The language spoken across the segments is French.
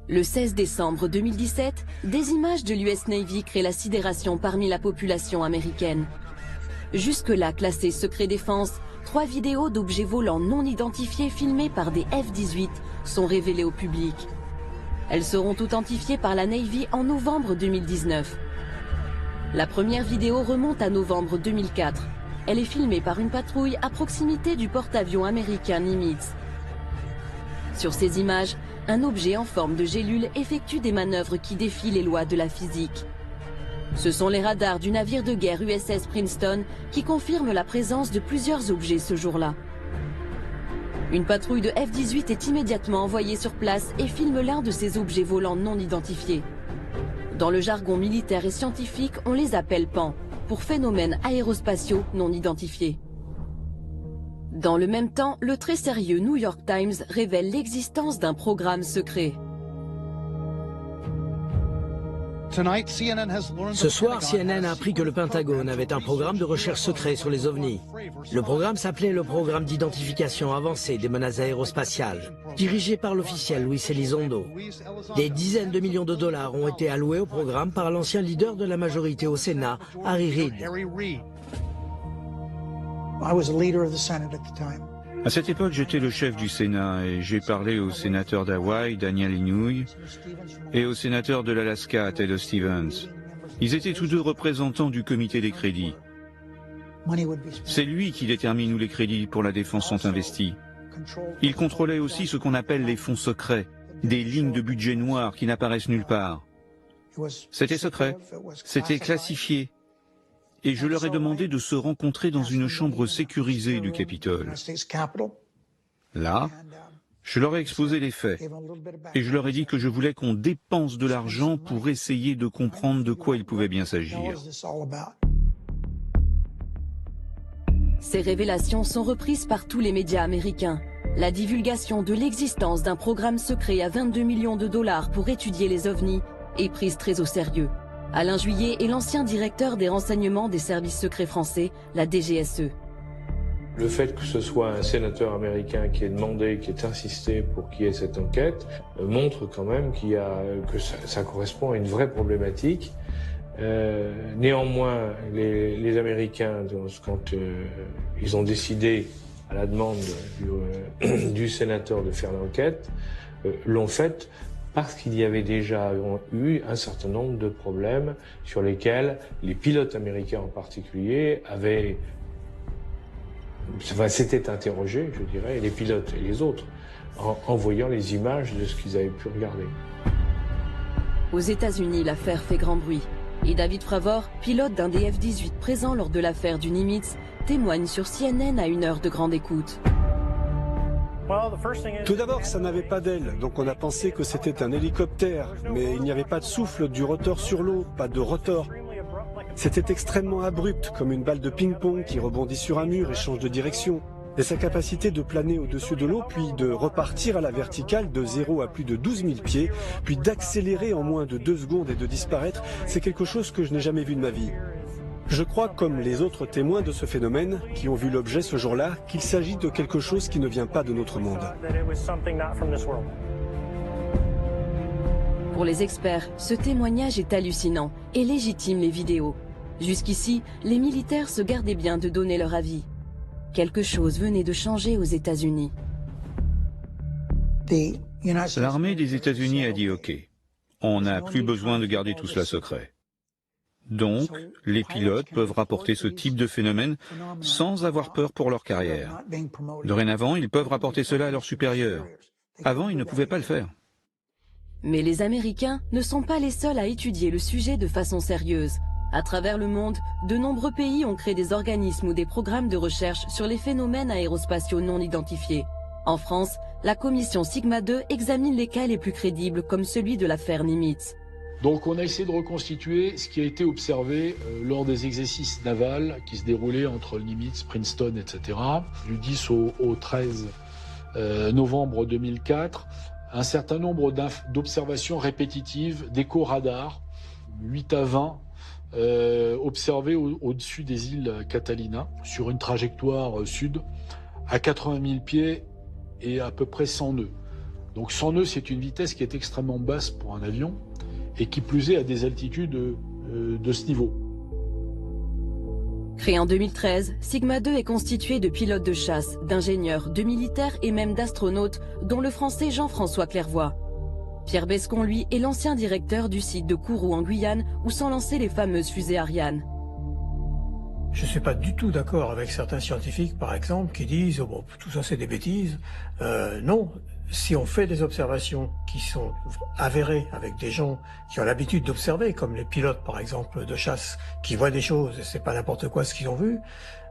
Le 16 décembre 2017, des images de l'US Navy créent la sidération parmi la population américaine. Jusque-là classées secret défense, 3 vidéos d'objets volants non identifiés filmés par des F-18 sont révélées au public. Elles seront authentifiées par la Navy en novembre 2019. La première vidéo remonte à novembre 2004. Elle est filmée par une patrouille à proximité du porte-avions américain Nimitz. Sur ces images, un objet en forme de gélule effectue des manœuvres qui défient les lois de la physique. Ce sont les radars du navire de guerre USS Princeton qui confirment la présence de plusieurs objets ce jour-là. Une patrouille de F-18 est immédiatement envoyée sur place et filme l'un de ces objets volants non identifiés. Dans le jargon militaire et scientifique, on les appelle PAN, pour phénomènes aérospatiaux non identifiés. Dans le même temps, le très sérieux New York Times révèle l'existence d'un programme secret. Ce soir, CNN a appris que le Pentagone avait un programme de recherche secret sur les ovnis. Le programme s'appelait le Programme d'identification avancée des menaces aérospatiales, dirigé par l'officiel Luis Elizondo. Des dizaines de millions de dollars ont été alloués au programme par l'ancien leader de la majorité au Sénat, Harry Reid. À cette époque, j'étais le chef du Sénat et j'ai parlé au sénateur d'Hawaï, Daniel Inouye, et au sénateur de l'Alaska, Ted Stevens. Ils étaient tous deux représentants du comité des crédits. C'est lui qui détermine où les crédits pour la défense sont investis. Il contrôlait aussi ce qu'on appelle les fonds secrets, des lignes de budget noirs qui n'apparaissent nulle part. C'était secret, c'était classifié. Et je leur ai demandé de se rencontrer dans une chambre sécurisée du Capitole. Là, je leur ai exposé les faits. Et je leur ai dit que je voulais qu'on dépense de l'argent pour essayer de comprendre de quoi il pouvait bien s'agir. Ces révélations sont reprises par tous les médias américains. La divulgation de l'existence d'un programme secret à 22 millions de dollars pour étudier les ovnis est prise très au sérieux. Alain Juillet est l'ancien directeur des renseignements des services secrets français, la DGSE. Le fait que ce soit un sénateur américain qui ait demandé, qui ait insisté pour qu'il y ait cette enquête, montre quand même que ça correspond à une vraie problématique. Néanmoins, les Américains, quand ils ont décidé, à la demande du sénateur de faire l'enquête, l'ont faite parce qu'il y avait déjà eu un certain nombre de problèmes sur lesquels les pilotes américains en particulier s'étaient interrogés, je dirais, les pilotes et les autres, en voyant les images de ce qu'ils avaient pu regarder. Aux États-Unis, l'affaire fait grand bruit. Et David Fravor, pilote d'un des F-18 présent lors de l'affaire du Nimitz, témoigne sur CNN à une heure de grande écoute. Tout d'abord, ça n'avait pas d'aile, donc on a pensé que c'était un hélicoptère, mais il n'y avait pas de souffle du rotor sur l'eau, pas de rotor. C'était extrêmement abrupt, comme une balle de ping-pong qui rebondit sur un mur et change de direction. Et sa capacité de planer au-dessus de l'eau, puis de repartir à la verticale de 0 à plus de 12 000 pieds, puis d'accélérer en moins de 2 secondes et de disparaître, c'est quelque chose que je n'ai jamais vu de ma vie. Je crois, comme les autres témoins de ce phénomène, qui ont vu l'objet ce jour-là, qu'il s'agit de quelque chose qui ne vient pas de notre monde. Pour les experts, ce témoignage est hallucinant et légitime les vidéos. Jusqu'ici, les militaires se gardaient bien de donner leur avis. Quelque chose venait de changer aux États-Unis. L'armée des États-Unis a dit OK, on n'a plus besoin de garder tout cela secret. Donc, les pilotes peuvent rapporter ce type de phénomène sans avoir peur pour leur carrière. Dorénavant, ils peuvent rapporter cela à leurs supérieurs. Avant, ils ne pouvaient pas le faire. Mais les Américains ne sont pas les seuls à étudier le sujet de façon sérieuse. À travers le monde, de nombreux pays ont créé des organismes ou des programmes de recherche sur les phénomènes aérospatiaux non identifiés. En France, la commission Sigma 2 examine les cas les plus crédibles comme celui de l'affaire Nimitz. Donc on a essayé de reconstituer ce qui a été observé lors des exercices navals qui se déroulaient entre Nimitz, Princeton, etc. Du 10 au 13 novembre 2004, un certain nombre d'observations répétitives d'écho-radars, 8 à 20, observées au-dessus des îles Catalina, sur une trajectoire sud, à 80 000 pieds et à peu près 100 nœuds. Donc 100 nœuds, c'est une vitesse qui est extrêmement basse pour un avion, et qui plus est à des altitudes de ce niveau. Créé en 2013, Sigma 2 est constitué de pilotes de chasse, d'ingénieurs, de militaires et même d'astronautes, dont le français Jean-François Clairvoy. Pierre Bescon, lui, est l'ancien directeur du site de Kourou en Guyane, où sont lancées les fameuses fusées Ariane. Je ne suis pas du tout d'accord avec certains scientifiques, par exemple, qui disent oh, bon, tout ça c'est des bêtises. Non, si on fait des observations qui sont avérées avec des gens qui ont l'habitude d'observer, comme les pilotes par exemple de chasse, qui voient des choses et c'est pas n'importe quoi ce qu'ils ont vu,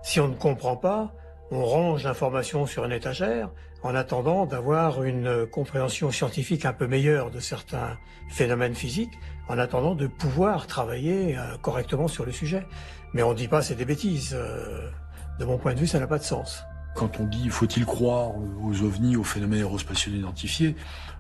si on ne comprend pas, on range l'information sur une étagère en attendant d'avoir une compréhension scientifique un peu meilleure de certains phénomènes physiques, en attendant de pouvoir travailler correctement sur le sujet. Mais on ne dit pas c'est des bêtises. De mon point de vue, ça n'a pas de sens. Quand on dit faut-il croire aux ovnis, aux phénomènes aérospatiaux identifiés,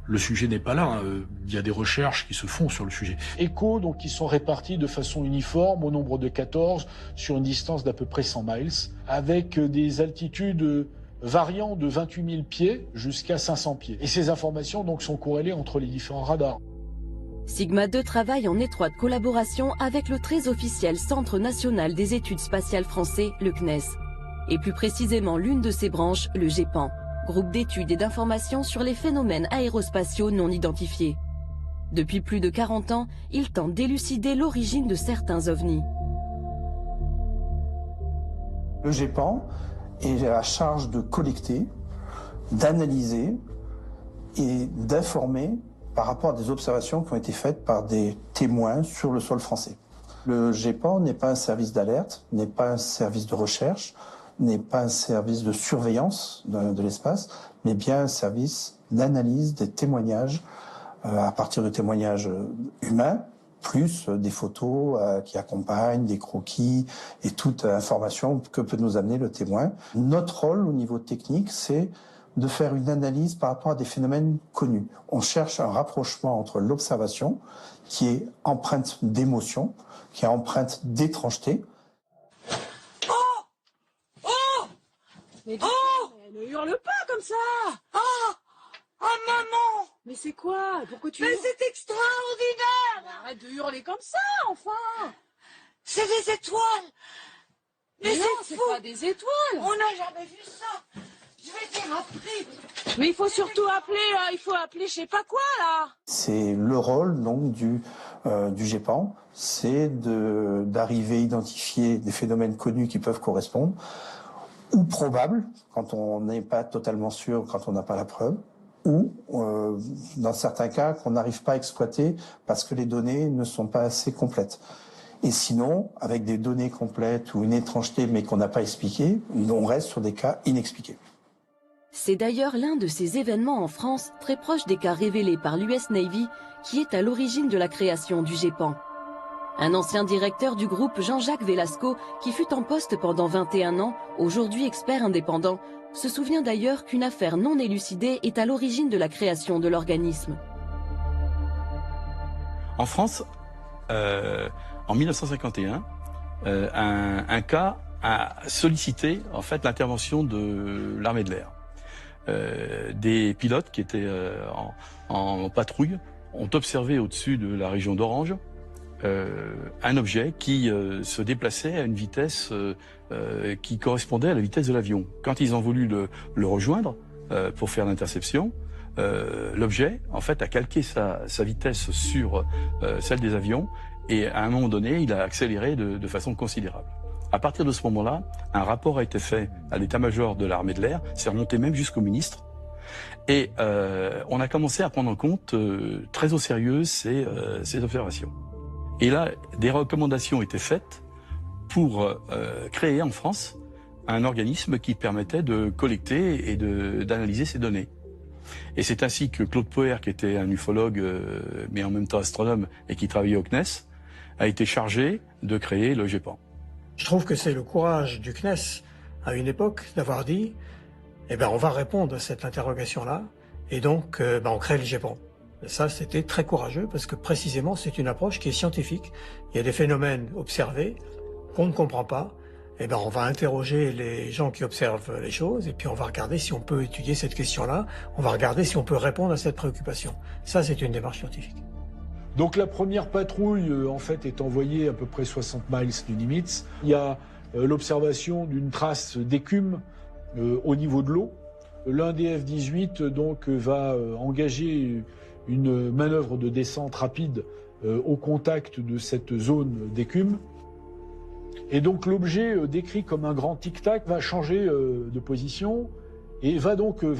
le sujet n'est pas là. Il y a des recherches qui se font sur le sujet. ECHO, donc, qui sont répartis de façon uniforme au nombre de 14 sur une distance d'à peu près 100 miles, avec des altitudes variant de 28 000 pieds jusqu'à 500 pieds. Et ces informations donc sont corrélées entre les différents radars. Sigma 2 travaille en étroite collaboration avec le très officiel Centre national des études spatiales français, le CNES, et plus précisément l'une de ses branches, le GEPAN, groupe d'études et d'informations sur les phénomènes aérospatiaux non identifiés. Depuis plus de 40 ans, il tente d'élucider l'origine de certains ovnis. Le GEPAN est à la charge de collecter, d'analyser et d'informer par rapport à des observations qui ont été faites par des témoins sur le sol français. Le GEPAN n'est pas un service d'alerte, n'est pas un service de recherche, n'est pas un service de surveillance de l'espace, mais bien un service d'analyse des témoignages à partir de témoignages humains, plus des photos qui accompagnent, des croquis et toute information que peut nous amener le témoin. Notre rôle au niveau technique, c'est de faire une analyse par rapport à des phénomènes connus. On cherche un rapprochement entre l'observation, qui est empreinte d'émotion, qui est empreinte d'étrangeté. Oh! Oh! Mais ne hurle pas comme ça! Oh! Oh maman! Mais c'est quoi? Pourquoi tu hurles? Mais c'est extraordinaire! Arrête de hurler comme ça, enfin! C'est des étoiles! Mais non, c'est pas des étoiles! On n'a jamais vu ça! Je vais dire après. Mais il faut surtout appeler, il faut appeler je sais pas quoi là. C'est le rôle donc du GEPAN, c'est d'arriver à identifier des phénomènes connus qui peuvent correspondre, ou probables, quand on n'est pas totalement sûr, quand on n'a pas la preuve, ou dans certains cas qu'on n'arrive pas à exploiter parce que les données ne sont pas assez complètes. Et sinon, avec des données complètes ou une étrangeté mais qu'on n'a pas expliquée, on reste sur des cas inexpliqués. C'est d'ailleurs l'un de ces événements en France, très proche des cas révélés par l'US Navy, qui est à l'origine de la création du GEPAN. Un ancien directeur du groupe, Jean-Jacques Velasco, qui fut en poste pendant 21 ans, aujourd'hui expert indépendant, se souvient d'ailleurs qu'une affaire non élucidée est à l'origine de la création de l'organisme. En France, en 1951, un cas a sollicité en fait l'intervention de l'armée de l'air. Des pilotes qui étaient en patrouille ont observé au-dessus de la région d'Orange un objet qui se déplaçait à une vitesse qui correspondait à la vitesse de l'avion. Quand ils ont voulu le rejoindre pour faire l'interception, l'objet en fait a calqué sa vitesse sur celle des avions et à un moment donné il a accéléré de façon considérable. À partir de ce moment-là, un rapport a été fait à l'état-major de l'armée de l'air, c'est remonté même jusqu'au ministre, et on a commencé à prendre en compte très au sérieux ces observations. Et là, des recommandations étaient faites pour créer en France un organisme qui permettait de collecter et d'analyser ces données. Et c'est ainsi que Claude Poher, qui était un ufologue, mais en même temps astronome, et qui travaillait au CNES, a été chargé de créer le GEPAN. Je trouve que c'est le courage du CNES, à une époque, d'avoir dit eh ben, on va répondre à cette interrogation-là, et donc on crée le GEPAN. Et ça, c'était très courageux, parce que précisément, c'est une approche qui est scientifique. Il y a des phénomènes observés qu'on ne comprend pas, eh ben, on va interroger les gens qui observent les choses et puis on va regarder si on peut étudier cette question-là, on va regarder si on peut répondre à cette préoccupation. Ça, c'est une démarche scientifique. Donc la première patrouille, en fait, est envoyée à peu près 60 miles du Nimitz. Il y a l'observation d'une trace d'écume au niveau de l'eau. L'un des F-18 donc va engager une manœuvre de descente rapide au contact de cette zone d'écume. Et donc l'objet décrit comme un grand tic-tac va changer de position et va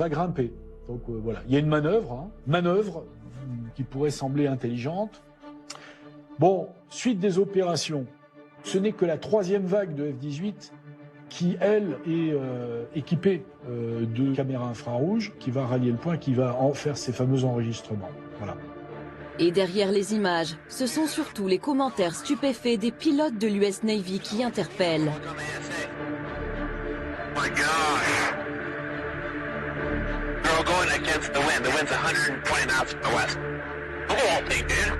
grimper. Donc voilà, il y a une manœuvre qui pourrait sembler intelligente. Bon, suite des opérations, ce n'est que la troisième vague de F-18 qui, elle, est équipée de caméras infrarouges, qui va rallier le point, qui va en faire ces fameux enregistrements. Voilà. Et derrière les images, ce sont surtout les commentaires stupéfaits des pilotes de l'US Navy qui interpellent. My gosh. They're all going against the wind. The wind's 120 knots to the west. Look at that thing, dude.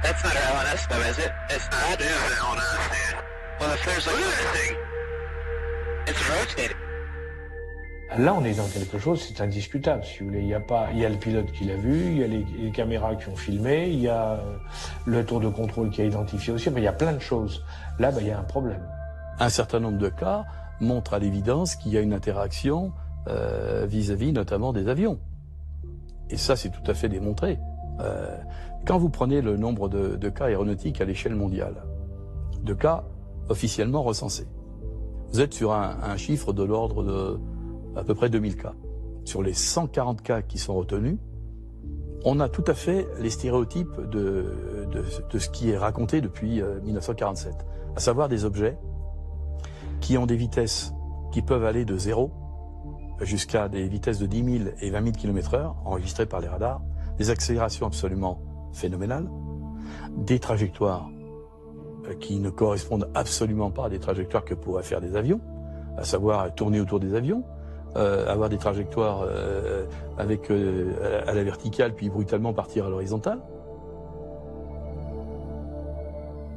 That's not our LNS though, is it? It's not. That is an LNS, dude. Well, if there's like a thing, it's rotating. Là, on est dans quelque chose, c'est indiscutable, si vous voulez. Il y a le pilote qui l'a vu, il y a les caméras qui ont filmé, il y a le tour de contrôle qui a identifié aussi, mais il y a plein de choses. Là, il y a un problème. Un certain nombre de cas montrent à l'évidence qu'il y a une interaction vis-à-vis notamment des avions. Et ça, c'est tout à fait démontré. Quand vous prenez le nombre de cas aéronautiques à l'échelle mondiale, de cas officiellement recensés, vous êtes sur un chiffre de l'ordre de à peu près 2000 cas. Sur les 140 cas qui sont retenus, on a tout à fait les stéréotypes de ce qui est raconté depuis 1947, à savoir des objets qui ont des vitesses qui peuvent aller de 0 jusqu'à des vitesses de 10 000 et 20 000 km/h, enregistrées par les radars, des accélérations absolument phénoménales, des trajectoires qui ne correspondent absolument pas à des trajectoires que pourraient faire des avions, à savoir tourner autour des avions, avoir des trajectoires avec à la verticale puis brutalement partir à l'horizontale.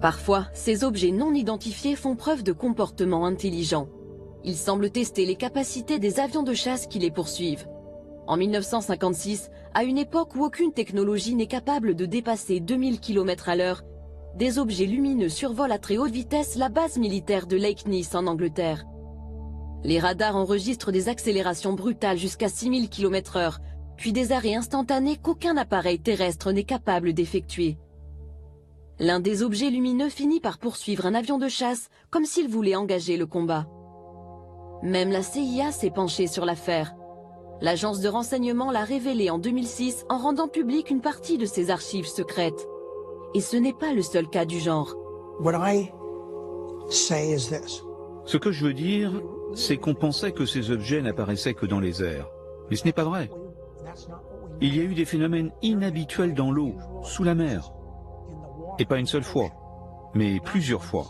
Parfois, ces objets non identifiés font preuve de comportements intelligents. Ils semblent tester les capacités des avions de chasse qui les poursuivent. En 1956, à une époque où aucune technologie n'est capable de dépasser 2000 km/h, des objets lumineux survolent à très haute vitesse la base militaire de Lake Nice en Angleterre. Les radars enregistrent des accélérations brutales jusqu'à 6000 km/h, puis des arrêts instantanés qu'aucun appareil terrestre n'est capable d'effectuer. L'un des objets lumineux finit par poursuivre un avion de chasse comme s'il voulait engager le combat. Même la CIA s'est penchée sur l'affaire. L'agence de renseignement l'a révélé en 2006 en rendant publique une partie de ses archives secrètes. Et ce n'est pas le seul cas du genre. Ce que je veux dire, c'est qu'on pensait que ces objets n'apparaissaient que dans les airs. Mais ce n'est pas vrai. Il y a eu des phénomènes inhabituels dans l'eau, sous la mer. Et pas une seule fois, mais plusieurs fois.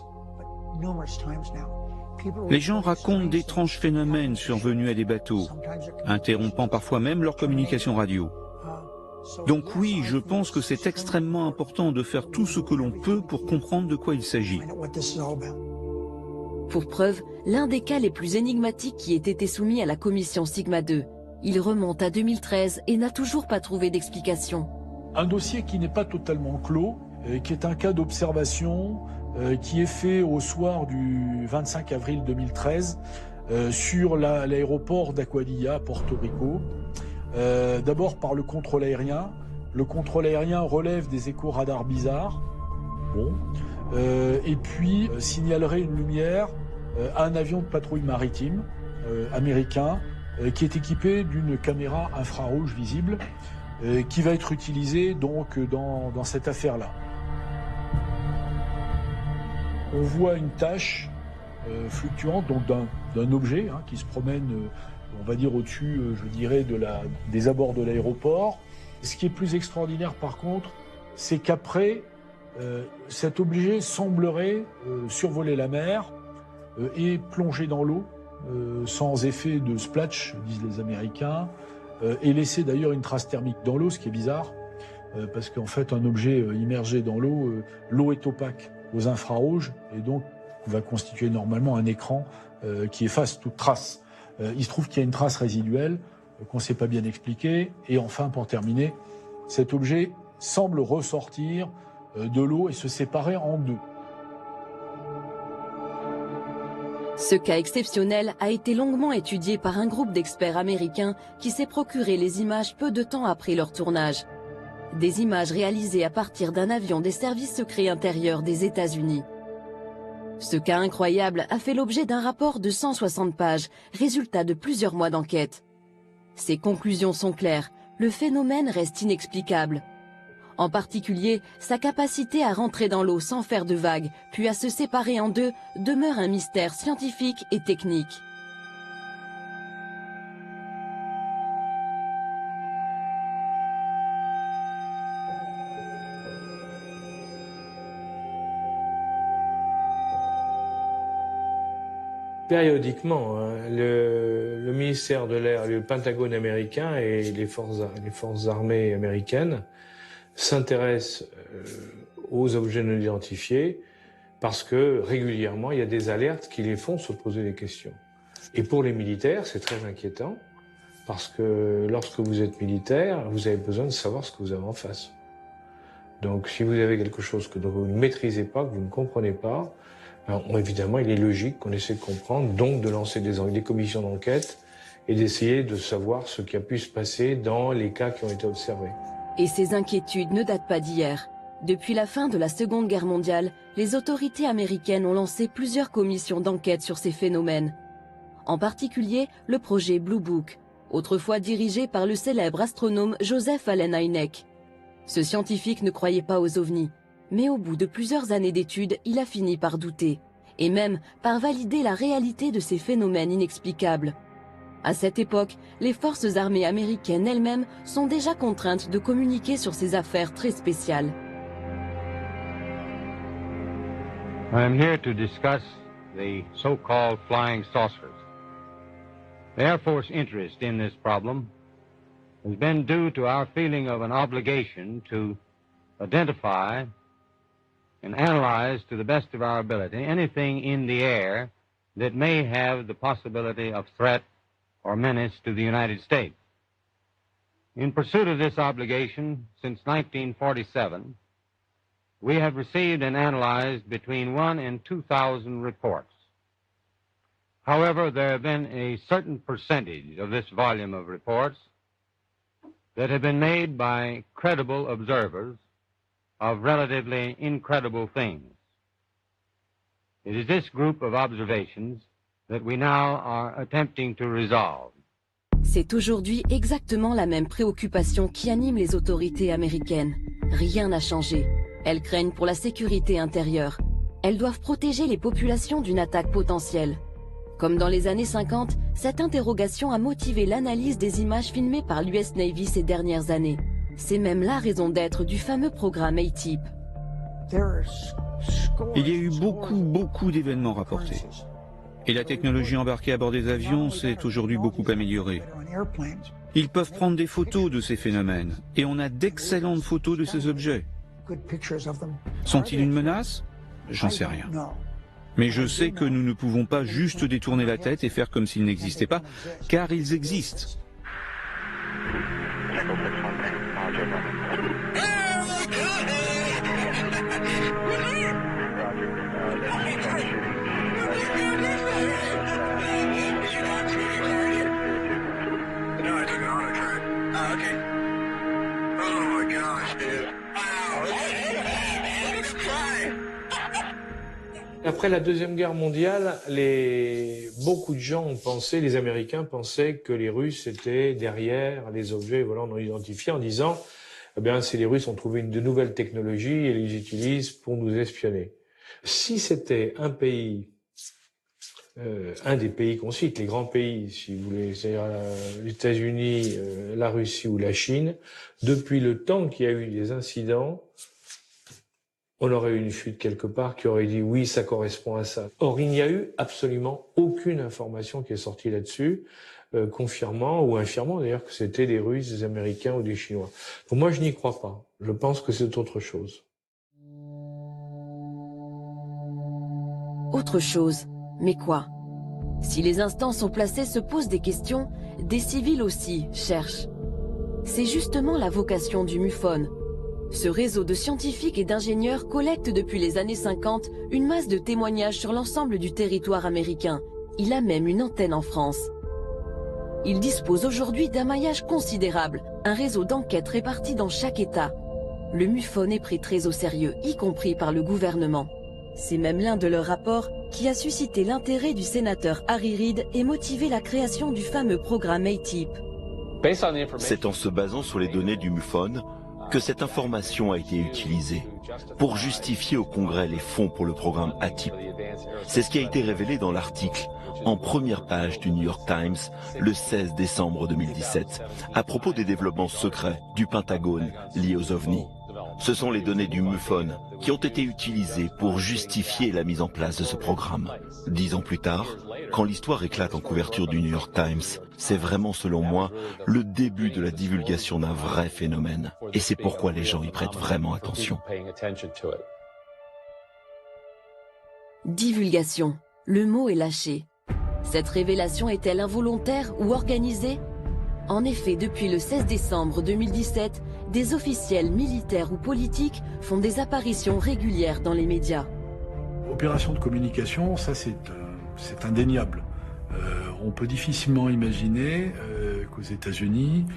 Les gens racontent d'étranges phénomènes survenus à des bateaux, interrompant parfois même leur communication radio. Donc oui, je pense que c'est extrêmement important de faire tout ce que l'on peut pour comprendre de quoi il s'agit. Pour preuve, l'un des cas les plus énigmatiques qui ait été soumis à la commission Sigma 2. Il remonte à 2013 et n'a toujours pas trouvé d'explication. Un dossier qui n'est pas totalement clos, qui est un cas d'observation qui est fait au soir du 25 avril 2013 sur l'aéroport d'Aguadilla, à Porto Rico. D'abord par le contrôle aérien. Le contrôle aérien relève des échos radars bizarres. Bon. Et puis signalerait une lumière à un avion de patrouille maritime américain qui est équipé d'une caméra infrarouge visible qui va être utilisée donc dans cette affaire-là. On voit une tache fluctuante donc d'un objet qui se promène, on va dire au-dessus, je dirais, des abords de l'aéroport. Ce qui est plus extraordinaire par contre, c'est qu'après, cet objet semblerait survoler la mer et plonger dans l'eau sans effet de splash, disent les Américains, et laisser d'ailleurs une trace thermique dans l'eau, ce qui est bizarre, parce qu'en fait un objet immergé dans l'eau, l'eau est opaque aux infrarouges et donc va constituer normalement un écran qui efface toute trace. Il se trouve qu'il y a une trace résiduelle qu'on ne sait pas bien expliquer. Et enfin, pour terminer, cet objet semble ressortir de l'eau et se séparer en deux. Ce cas exceptionnel a été longuement étudié par un groupe d'experts américains qui s'est procuré les images peu de temps après leur tournage. Des images réalisées à partir d'un avion des services secrets intérieurs des États-Unis. Ce cas incroyable a fait l'objet d'un rapport de 160 pages, résultat de plusieurs mois d'enquête. Ses conclusions sont claires, le phénomène reste inexplicable. En particulier, sa capacité à rentrer dans l'eau sans faire de vagues, puis à se séparer en deux, demeure un mystère scientifique et technique. Périodiquement, hein, le ministère de l'Air, le Pentagone américain et les forces armées américaines s'intéressent aux objets non identifiés parce que régulièrement, il y a des alertes qui les font se poser des questions. Et pour les militaires, c'est très inquiétant parce que lorsque vous êtes militaire, vous avez besoin de savoir ce que vous avez en face. Donc si vous avez quelque chose que vous ne maîtrisez pas, que vous ne comprenez pas, évidemment, il est logique qu'on essaie de comprendre, donc de lancer des commissions d'enquête et d'essayer de savoir ce qui a pu se passer dans les cas qui ont été observés. Et ces inquiétudes ne datent pas d'hier. Depuis la fin de la Seconde Guerre mondiale, les autorités américaines ont lancé plusieurs commissions d'enquête sur ces phénomènes. En particulier, le projet Blue Book, autrefois dirigé par le célèbre astronome Joseph Allen Hynek. Ce scientifique ne croyait pas aux ovnis. Mais au bout de plusieurs années d'études, il a fini par douter, et même par valider la réalité de ces phénomènes inexplicables. À cette époque, les forces armées américaines elles-mêmes sont déjà contraintes de communiquer sur ces affaires très spéciales. I am here to discuss the so-called flying saucers. The Air Force interest in this problem has been due to our feeling of an obligation to identify and analyze to the best of our ability anything in the air that may have the possibility of threat or menace to the United States. In pursuit of this obligation, since 1947, we have received and analyzed between 1,000 and 2,000 reports. However, there have been a certain percentage of this volume of reports that have been made by credible observers of relatively incredible things. It is this group of observations that we now are attempting to resolve. C'est aujourd'hui exactement la même préoccupation qui anime les autorités américaines. Rien n'a changé. Elles craignent pour la sécurité intérieure. Elles doivent protéger les populations d'une attaque potentielle. Comme dans les années 50, cette interrogation a motivé l'analyse des images filmées par l'US Navy ces dernières années. C'est même la raison d'être du fameux programme A-Type. Il y a eu beaucoup d'événements rapportés. Et la technologie embarquée à bord des avions s'est aujourd'hui beaucoup améliorée. Ils peuvent prendre des photos de ces phénomènes, et on a d'excellentes photos de ces objets. Sont-ils une menace? J'en sais rien. Mais je sais que nous ne pouvons pas juste détourner la tête et faire comme s'ils n'existaient pas, car ils existent. Après la Deuxième Guerre mondiale, beaucoup de gens ont pensé, les Américains pensaient que les Russes étaient derrière les objets volants non identifiés en disant eh bien, les Russes ont trouvé de nouvelles technologies et les utilisent pour nous espionner. Si c'était un pays, un des pays qu'on cite, les grands pays, si vous voulez, c'est-à-dire les États-Unis, la Russie ou la Chine, depuis le temps qu'il y a eu des incidents, on aurait eu une fuite quelque part qui aurait dit oui, ça correspond à ça. Or, il n'y a eu absolument aucune information qui est sortie là-dessus, confirmant ou infirmant d'ailleurs que c'était des Russes, des Américains ou des Chinois. Donc moi, je n'y crois pas. Je pense que c'est autre chose. Autre chose, mais quoi? Si les instances au placé se posent des questions, des civils aussi cherchent. C'est justement la vocation du MUFON. Ce réseau de scientifiques et d'ingénieurs collecte depuis les années 50 une masse de témoignages sur l'ensemble du territoire américain. Il a même une antenne en France. Il dispose aujourd'hui d'un maillage considérable, un réseau d'enquêtes réparti dans chaque État. Le MUFON est pris très au sérieux, y compris par le gouvernement. C'est même l'un de leurs rapports qui a suscité l'intérêt du sénateur Harry Reid et motivé la création du fameux programme ATIP. C'est en se basant sur les données du MUFON que cette information a été utilisée pour justifier au Congrès les fonds pour le programme ATIP. C'est ce qui a été révélé dans l'article en première page du New York Times le 16 décembre 2017 à propos des développements secrets du Pentagone liés aux ovnis. Ce sont les données du MUFON qui ont été utilisées pour justifier la mise en place de ce programme. 10 ans plus tard, quand l'histoire éclate en couverture du New York Times, c'est vraiment, selon moi, le début de la divulgation d'un vrai phénomène. Et c'est pourquoi les gens y prêtent vraiment attention. Divulgation. Le mot est lâché. Cette révélation est-elle involontaire ou organisée? En effet, depuis le 16 décembre 2017, des officiels militaires ou politiques font des apparitions régulières dans les médias. Opération de communication, ça c'est indéniable. On peut difficilement imaginer qu'aux États-Unis,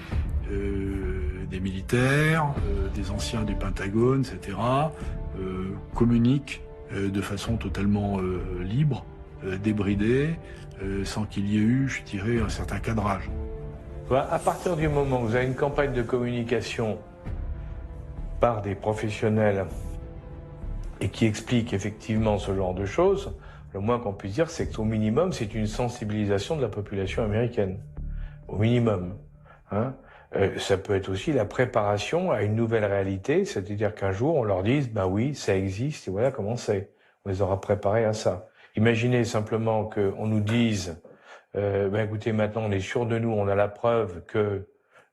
des militaires, des anciens du Pentagone, etc., communiquent de façon totalement libre, débridée, sans qu'il y ait eu, je dirais, un certain cadrage. À partir du moment où vous avez une campagne de communication par des professionnels et qui expliquent effectivement ce genre de choses, le moins qu'on puisse dire, c'est qu'au minimum, c'est une sensibilisation de la population américaine. Au minimum. Hein. Ça peut être aussi la préparation à une nouvelle réalité, c'est-à-dire qu'un jour, on leur dise, ben oui, ça existe, et voilà comment c'est. On les aura préparés à ça. Imaginez simplement qu'on nous dise, écoutez, maintenant on est sûr de nous, on a la preuve que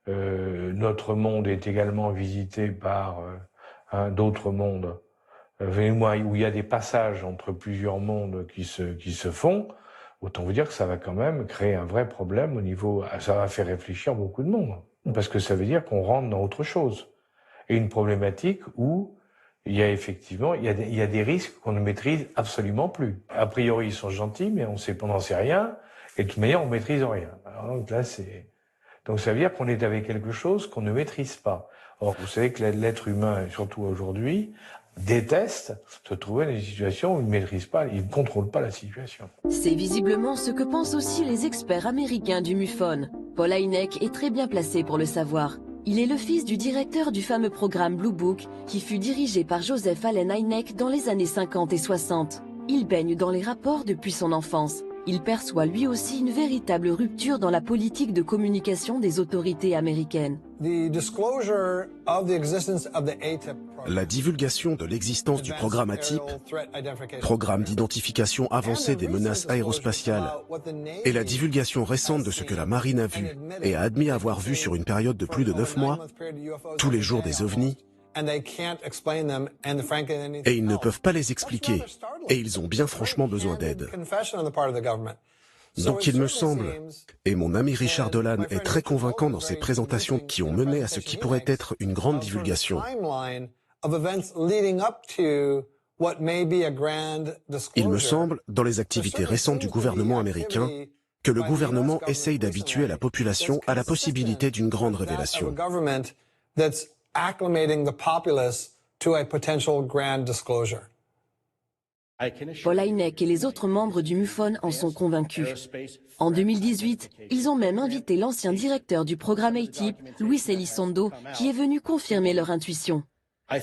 notre monde est également visité par d'autres mondes, où il y a des passages entre plusieurs mondes qui se font. Autant vous dire que ça va quand même créer un vrai problème au niveau, ça va faire réfléchir beaucoup de monde, parce que ça veut dire qu'on rentre dans autre chose, et une problématique où il y a effectivement, il y a des risques qu'on ne maîtrise absolument plus. A priori, ils sont gentils, mais on n'en sait rien. Et de toute manière, on ne maîtrise rien. Alors, donc là, donc ça veut dire qu'on est avec quelque chose qu'on ne maîtrise pas. Or, vous savez que l'être humain, surtout aujourd'hui, déteste se trouver dans des situations où il ne maîtrise pas, il ne contrôle pas la situation. C'est visiblement ce que pensent aussi les experts américains du MUFON. Paul Hynek est très bien placé pour le savoir. Il est le fils du directeur du fameux programme Blue Book, qui fut dirigé par Joseph Allen Hynek dans les années 50 et 60. Il baigne dans les rapports depuis son enfance. Il perçoit lui aussi une véritable rupture dans la politique de communication des autorités américaines. La divulgation de l'existence du programme ATIP, programme d'identification avancée des menaces aérospatiales, et la divulgation récente de ce que la marine a vu et a admis avoir vu sur une période de plus de 9 mois, tous les jours des ovnis, et ils ne peuvent pas les expliquer, et ils ont bien franchement besoin d'aide. Donc il me semble, et mon ami Richard Dolan est très convaincant dans ses présentations qui ont mené à ce qui pourrait être une grande divulgation. Il me semble, dans les activités récentes du gouvernement américain, que le gouvernement essaye d'habituer la population à la possibilité d'une grande révélation. Paul Hynek et les autres membres du MUFON en sont convaincus. En 2018, ils ont même invité l'ancien directeur du programme ATIP, Luis Elizondo, qui est venu confirmer leur intuition.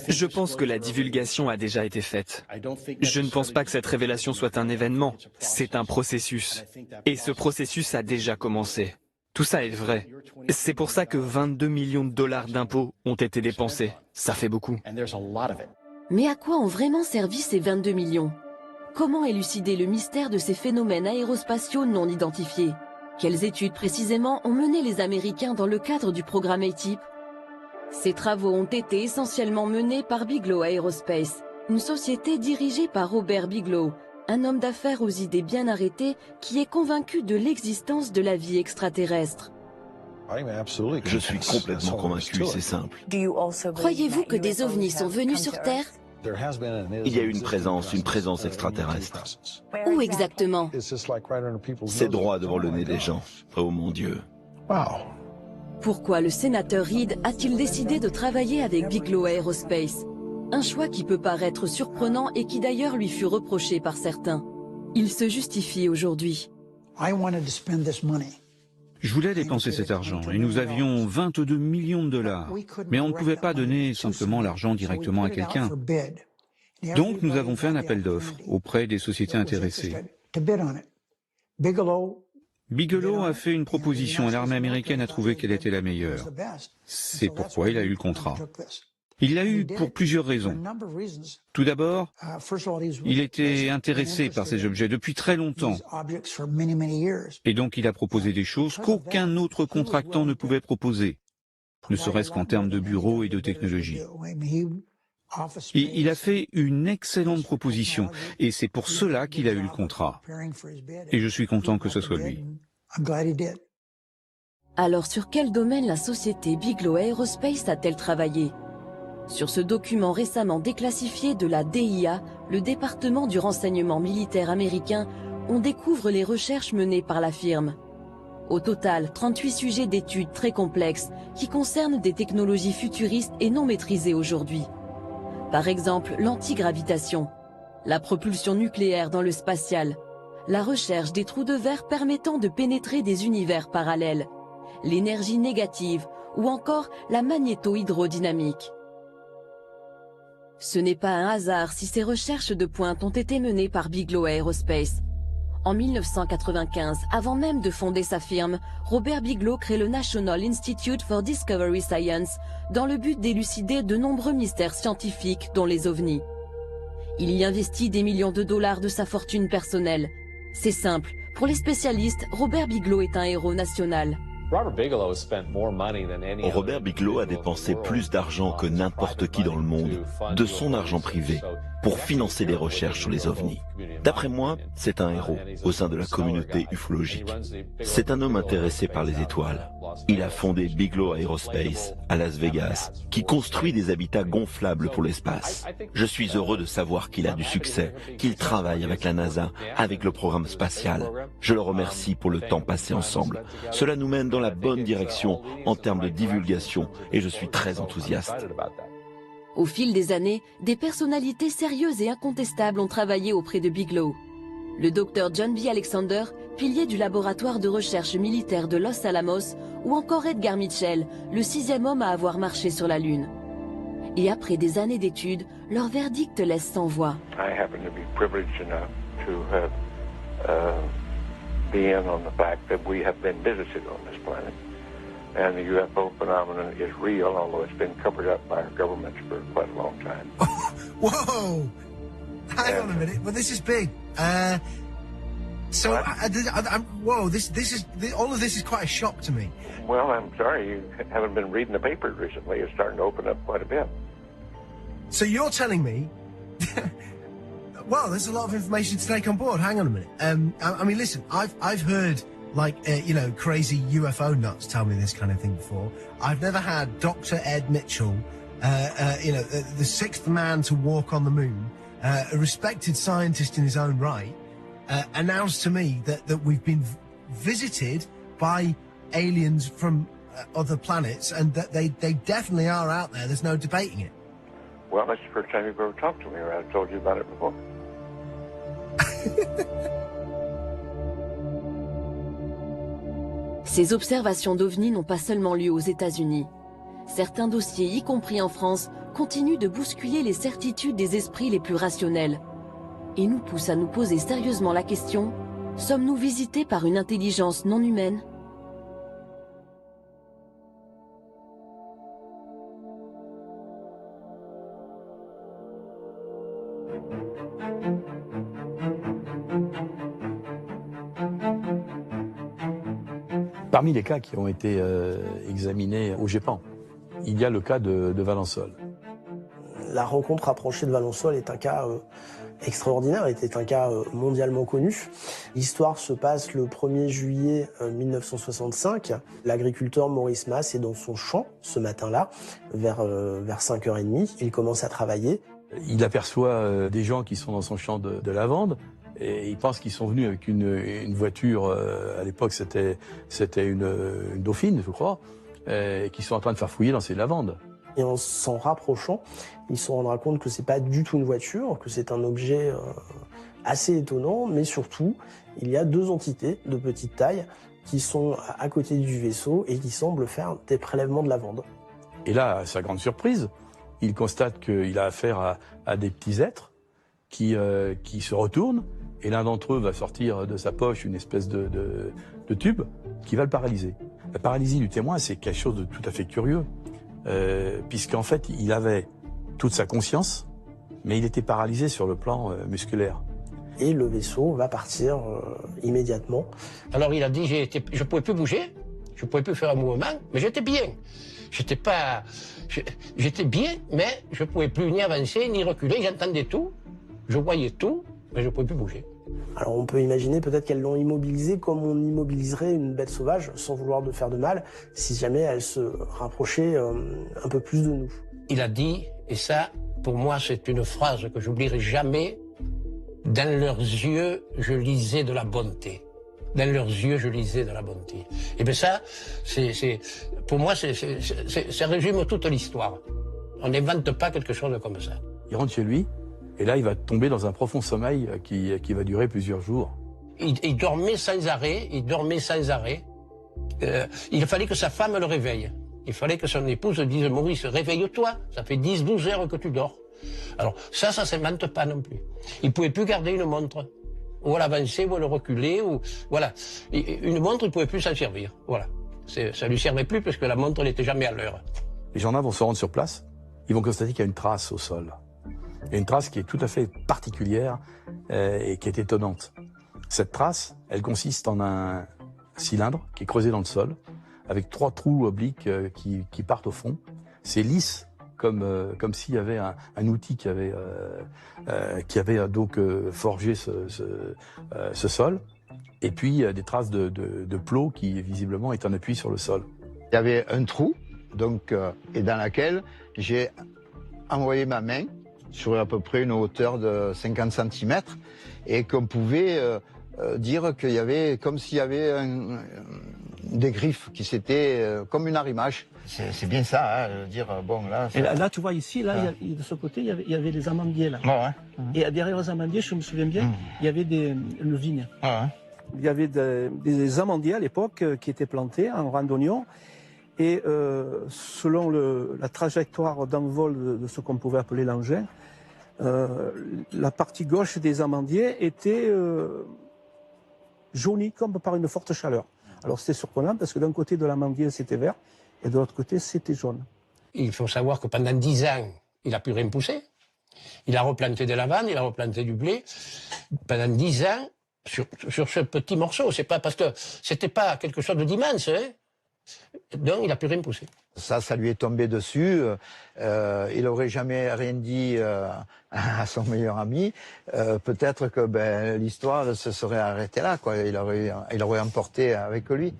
Je pense que la divulgation a déjà été faite. Je ne pense pas que cette révélation soit un événement, c'est un processus. Et ce processus a déjà commencé. Tout ça est vrai. C'est pour ça que 22 millions de dollars d'impôts ont été dépensés. Ça fait beaucoup. Mais à quoi ont vraiment servi ces 22 millions? Comment élucider le mystère de ces phénomènes aérospatiaux non identifiés? Quelles études précisément ont mené les Américains dans le cadre du programme ATIP? Ces travaux ont été essentiellement menés par Bigelow Aerospace, une société dirigée par Robert Bigelow, un homme d'affaires aux idées bien arrêtées qui est convaincu de l'existence de la vie extraterrestre. Je suis complètement convaincu, c'est simple. Croyez-vous que des ovnis sont venus sur Terre? Il y a eu une présence extraterrestre. Où exactement? C'est droit devant le nez des gens. Oh mon Dieu. Pourquoi le sénateur Reid a-t-il décidé de travailler avec Bigelow Aerospace? Un choix qui peut paraître surprenant et qui d'ailleurs lui fut reproché par certains. Il se justifie aujourd'hui. Je voulais dépenser cet argent et nous avions 22 millions de dollars. Mais on ne pouvait pas donner simplement l'argent directement à quelqu'un. Donc nous avons fait un appel d'offres auprès des sociétés intéressées. Bigelow a fait une proposition et l'armée américaine a trouvé qu'elle était la meilleure. C'est pourquoi il a eu le contrat. Il l'a eu pour plusieurs raisons. Tout d'abord, il était intéressé par ces objets depuis très longtemps. Et donc il a proposé des choses qu'aucun autre contractant ne pouvait proposer, ne serait-ce qu'en termes de bureaux et de technologie. Il a fait une excellente proposition et c'est pour cela qu'il a eu le contrat. Et je suis content que ce soit lui. Alors sur quel domaine la société Bigelow Aerospace a-t-elle travaillé? Sur ce document récemment déclassifié de la DIA, le département du renseignement militaire américain, on découvre les recherches menées par la firme. Au total, 38 sujets d'études très complexes qui concernent des technologies futuristes et non maîtrisées aujourd'hui. Par exemple, l'antigravitation, la propulsion nucléaire dans le spatial, la recherche des trous de verre permettant de pénétrer des univers parallèles, l'énergie négative ou encore la magnéto-hydrodynamique. Ce n'est pas un hasard si ces recherches de pointe ont été menées par Bigelow Aerospace. En 1995, avant même de fonder sa firme, Robert Bigelow crée le National Institute for Discovery Science dans le but d'élucider de nombreux mystères scientifiques, dont les ovnis. Il y investit des millions de dollars de sa fortune personnelle. C'est simple, pour les spécialistes, Robert Bigelow est un héros national. Robert Bigelow a dépensé plus d'argent que n'importe qui dans le monde, de son argent privé, pour financer des recherches sur les ovnis. D'après moi, c'est un héros au sein de la communauté ufologique. C'est un homme intéressé par les étoiles. Il a fondé Bigelow Aerospace à Las Vegas, qui construit des habitats gonflables pour l'espace. Je suis heureux de savoir qu'il a du succès, qu'il travaille avec la NASA, avec le programme spatial. Je le remercie pour le temps passé ensemble. Cela nous mène dans la bonne direction en termes de divulgation et je suis très enthousiaste. Au fil des années, des personnalités sérieuses et incontestables ont travaillé auprès de Bigelow. Le docteur John B. Alexander, pilier du laboratoire de recherche militaire de Los Alamos, ou encore Edgar Mitchell, le 6e homme à avoir marché sur la Lune. Et après des années d'études, leur verdict laisse sans voix. And the UFO phenomenon is real, although it's been covered up by our governments for quite a long time. Whoa! Hang on a minute. Well, this is big. Whoa! This is all of this is quite a shock to me. Well, I'm sorry you haven't been reading the papers recently. It's starting to open up quite a bit. So you're telling me? Well, there's a lot of information to take on board. Hang on a minute. I mean, listen. I've heard. Crazy UFO nuts tell me this kind of thing before. I've never had Dr. Ed Mitchell, the sixth man to walk on the moon, a respected scientist in his own right, announce to me that we've been visited by aliens from other planets and that they definitely are out there. There's no debating it. Well, that's the first time you've ever talked to me, or I've told you about it before. Ces observations d'OVNI n'ont pas seulement lieu aux États-Unis. Certains dossiers, y compris en France, continuent de bousculer les certitudes des esprits les plus rationnels. Et nous poussent à nous poser sérieusement la question, sommes-nous visités par une intelligence non humaine ? Parmi les cas qui ont été examinés au GEPAN, il y a le cas de Valençol. La rencontre rapprochée de Valençol est un cas extraordinaire, était un cas mondialement connu. L'histoire se passe le 1er juillet 1965. L'agriculteur Maurice Masse est dans son champ ce matin-là, vers 5h30. Il commence à travailler. Il aperçoit des gens qui sont dans son champ de lavande et il pense qu'ils sont venus avec une voiture, à l'époque c'était une Dauphine, je crois, et qui sont en train de faire fouiller dans ces lavandes. Et en s'en rapprochant, il se rendra compte que c'est pas du tout une voiture, que c'est un objet assez étonnant, mais surtout, il y a 2 entités de petite taille qui sont à côté du vaisseau et qui semblent faire des prélèvements de lavande. Et là, à sa grande surprise, il constate qu'il a affaire à des petits êtres qui se retournent, et l'un d'entre eux va sortir de sa poche une espèce de tube qui va le paralyser. La paralysie du témoin, c'est quelque chose de tout à fait curieux, puisqu'en fait, il avait toute sa conscience, mais il était paralysé sur le plan musculaire. Et le vaisseau va partir immédiatement. Alors il a dit, je ne pouvais plus bouger, je ne pouvais plus faire un mouvement, mais j'étais bien. J'étais bien, mais je ne pouvais plus ni avancer, ni reculer, j'entendais tout, je voyais tout, mais je ne pouvais plus bouger. Alors on peut imaginer peut-être qu'elles l'ont immobilisé comme on immobiliserait une bête sauvage, sans vouloir de faire de mal, si jamais elle se rapprochait un peu plus de nous. Il a dit, et ça, pour moi, c'est une phrase que j'oublierai jamais, dans leurs yeux, je lisais de la bonté. Dans leurs yeux, je lisais de la bonté. Et bien ça, pour moi, ça résume toute l'histoire. On n'invente pas quelque chose comme ça. Il rentre chez lui, et là, il va tomber dans un profond sommeil qui va durer plusieurs jours. Il dormait sans arrêt, il fallait que sa femme le réveille. Il fallait que son épouse dise « Maurice, réveille-toi, ça fait 10-12 heures que tu dors ». Alors ça s'invente pas non plus. Il ne pouvait plus garder une montre. Ou à l'avancer, ou à le reculer, ou... Voilà. Une montre, il ne pouvait plus s'en servir. Voilà. Ça ne lui servait plus parce que la montre n'était jamais à l'heure. Les gendarmes vont se rendre sur place. Ils vont constater qu'il y a une trace au sol. Il y a une trace qui est tout à fait particulière et qui est étonnante. Cette trace, elle consiste en un cylindre qui est creusé dans le sol, avec 3 trous obliques qui partent au fond. C'est lisse, comme s'il y avait un outil qui avait donc forgé ce sol. Et puis des traces de plot qui visiblement est en appui sur le sol. Il y avait un trou, donc, et dans lequel j'ai envoyé ma main sur à peu près une hauteur de 50 cm et qu'on pouvait dire qu'il y avait comme s'il y avait des griffes qui s'étaient comme une arrimage. C'est bien ça, hein, dire bon là. Et là, tu vois ici, là, de ce côté, il y avait les amandiers là. Ouais. Et derrière les amandiers, je me souviens bien, il y avait une vigne. Il y avait des amandiers à l'époque qui étaient plantés en rang d'oignons. Et selon la trajectoire d'envol de ce qu'on pouvait appeler l'engin, la partie gauche des amandiers était jaunie comme par une forte chaleur. Alors c'était surprenant parce que d'un côté de l'amandier c'était vert et de l'autre côté c'était jaune. Il faut savoir que pendant 10 ans, il n'a plus rien poussé. Il a replanté des lavandes, il a replanté du blé. Pendant 10 ans, sur ce petit morceau, c'est pas parce que c'était pas quelque chose d'immense, hein. Donc il n'a plus rien poussé. Ça lui est tombé dessus. Il n'aurait jamais rien dit à son meilleur ami. Peut-être que l'histoire se serait arrêtée là, quoi. Il aurait emporté avec lui.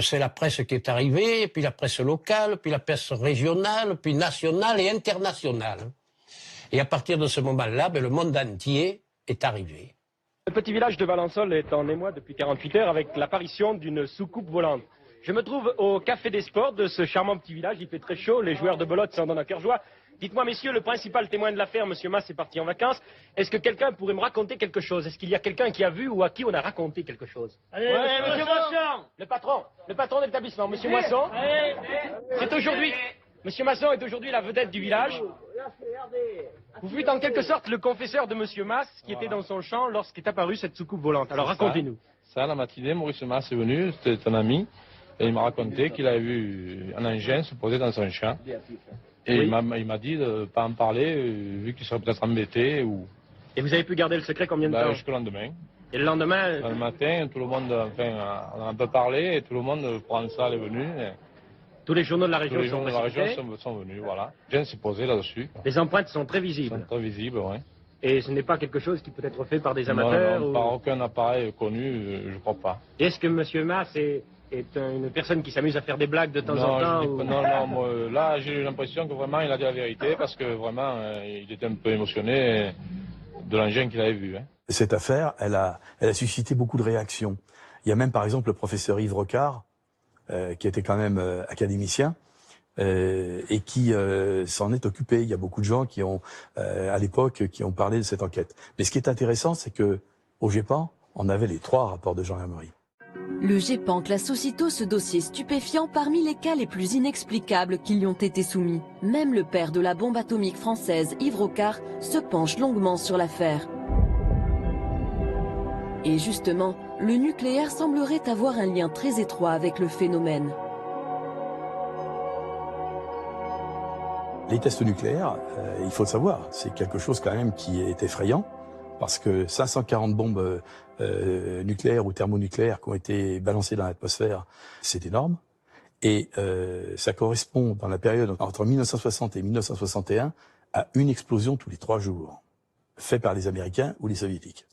C'est la presse qui est arrivée, puis la presse locale, puis la presse régionale, puis nationale et internationale. Et à partir de ce moment-là, le monde entier est arrivé. Le petit village de Valençol est en émoi depuis 48 heures avec l'apparition d'une soucoupe volante. Je me trouve au Café des Sports de ce charmant petit village. Il fait très chaud, les joueurs de belote s'en donnent à cœur joie. Dites-moi, messieurs, le principal témoin de l'affaire, M. Masse, est parti en vacances. Est-ce que quelqu'un pourrait me raconter quelque chose? Est-ce qu'il y a quelqu'un qui a vu ou à qui on a raconté quelque chose? Allez, M. Moisson. Le patron de l'établissement, M. Moisson. C'est aujourd'hui... M. Masson est aujourd'hui la vedette du village. Vous fûtes en quelque sorte le confesseur de M. Masse qui était dans son champ lorsqu'est apparue cette soucoupe volante. Alors racontez-nous. Ça, la matinée, Maurice Masse est venu, c'était un ami. Et il m'a raconté qu'il avait vu un engin se poser dans son champ. Et il m'a dit de ne pas en parler, vu qu'il serait peut-être embêté. Et vous avez pu garder le secret combien de temps? Jusqu'au lendemain. Et le lendemain... Le matin, tout le monde, enfin, on a un peu parlé et tout le monde prend ça, est venu. Tous les journaux de la région, sont venus, voilà. Les gens s'est posé là-dessus. Les empreintes sont très visibles. Sont très visibles, oui. Et ce n'est pas quelque chose qui peut être fait par des amateurs? Non, par aucun appareil connu, je ne crois pas. Est-ce que M. Maas est une personne qui s'amuse à faire des blagues de temps en temps? Non, moi, là j'ai l'impression que vraiment il a dit la vérité parce que vraiment il était un peu émotionné de l'engin qu'il avait vu. Hein. Cette affaire, elle a suscité beaucoup de réactions. Il y a même par exemple le professeur Yves Rocard, qui était quand même académicien, et qui s'en est occupé. Il y a beaucoup de gens qui ont, à l'époque, qui ont parlé de cette enquête. Mais ce qui est intéressant, c'est que au GEPAN, on avait les 3 rapports de gendarmerie. Le GEPAN classe aussitôt ce dossier stupéfiant parmi les cas les plus inexplicables qui lui ont été soumis. Même le père de la bombe atomique française, Yves Rocard, se penche longuement sur l'affaire. Et justement, le nucléaire semblerait avoir un lien très étroit avec le phénomène. Les tests nucléaires, il faut le savoir, c'est quelque chose quand même qui est effrayant, parce que 540 bombes nucléaires ou thermonucléaires qui ont été balancées dans l'atmosphère, c'est énorme. Et ça correspond, dans la période entre 1960 et 1961, à une explosion tous les 3 jours, faite par les Américains ou les Soviétiques.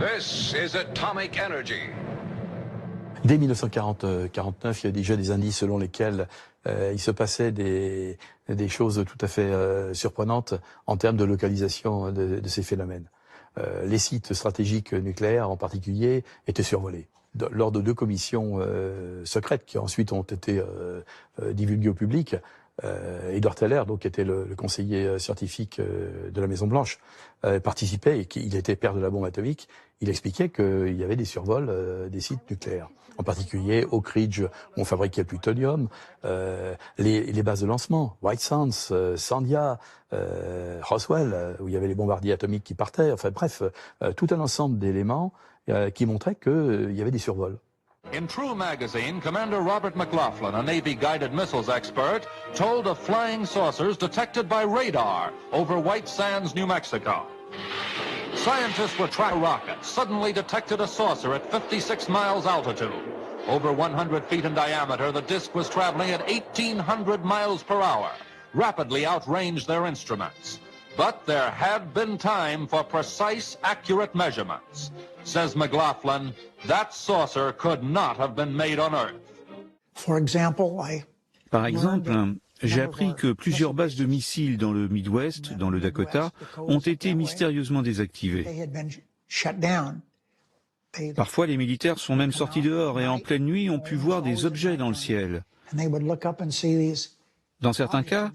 This is atomic energy. Dès 1949, il y a déjà des indices selon lesquels il se passait des choses tout à fait surprenantes en termes de localisation de ces phénomènes. Les sites stratégiques nucléaires en particulier étaient survolés. Lors de 2 commissions secrètes qui ensuite ont été divulguées au public, Edward Teller, donc, qui était le conseiller scientifique de la Maison-Blanche, participait, et il était père de la bombe atomique. Il expliquait qu'il y avait des survols des sites nucléaires, en particulier Oak Ridge, où on fabriquait le plutonium, les bases de lancement, White Sands, Sandia, Roswell, où il y avait les bombardiers atomiques qui partaient, enfin bref, tout un ensemble d'éléments qui montraient qu'il y avait des survols. In True magazine, Commander Robert McLaughlin, a Navy guided missiles expert, told of flying saucers detected by radar over White Sands, New Mexico. Scientists were tracking a rocket, suddenly detected a saucer at 56 miles altitude. Over 100 feet in diameter, the disk was traveling at 1,800 miles per hour, rapidly outranged their instruments. But there had been time for precise, accurate measurements. Says McLaughlin, that saucer could not have been made on Earth. Par exemple, j'ai appris que plusieurs bases de missiles dans le Midwest, dans le Dakota, ont été mystérieusement désactivées. Parfois, les militaires sont même sortis dehors et en pleine nuit ont pu voir des objets dans le ciel. Dans certains cas,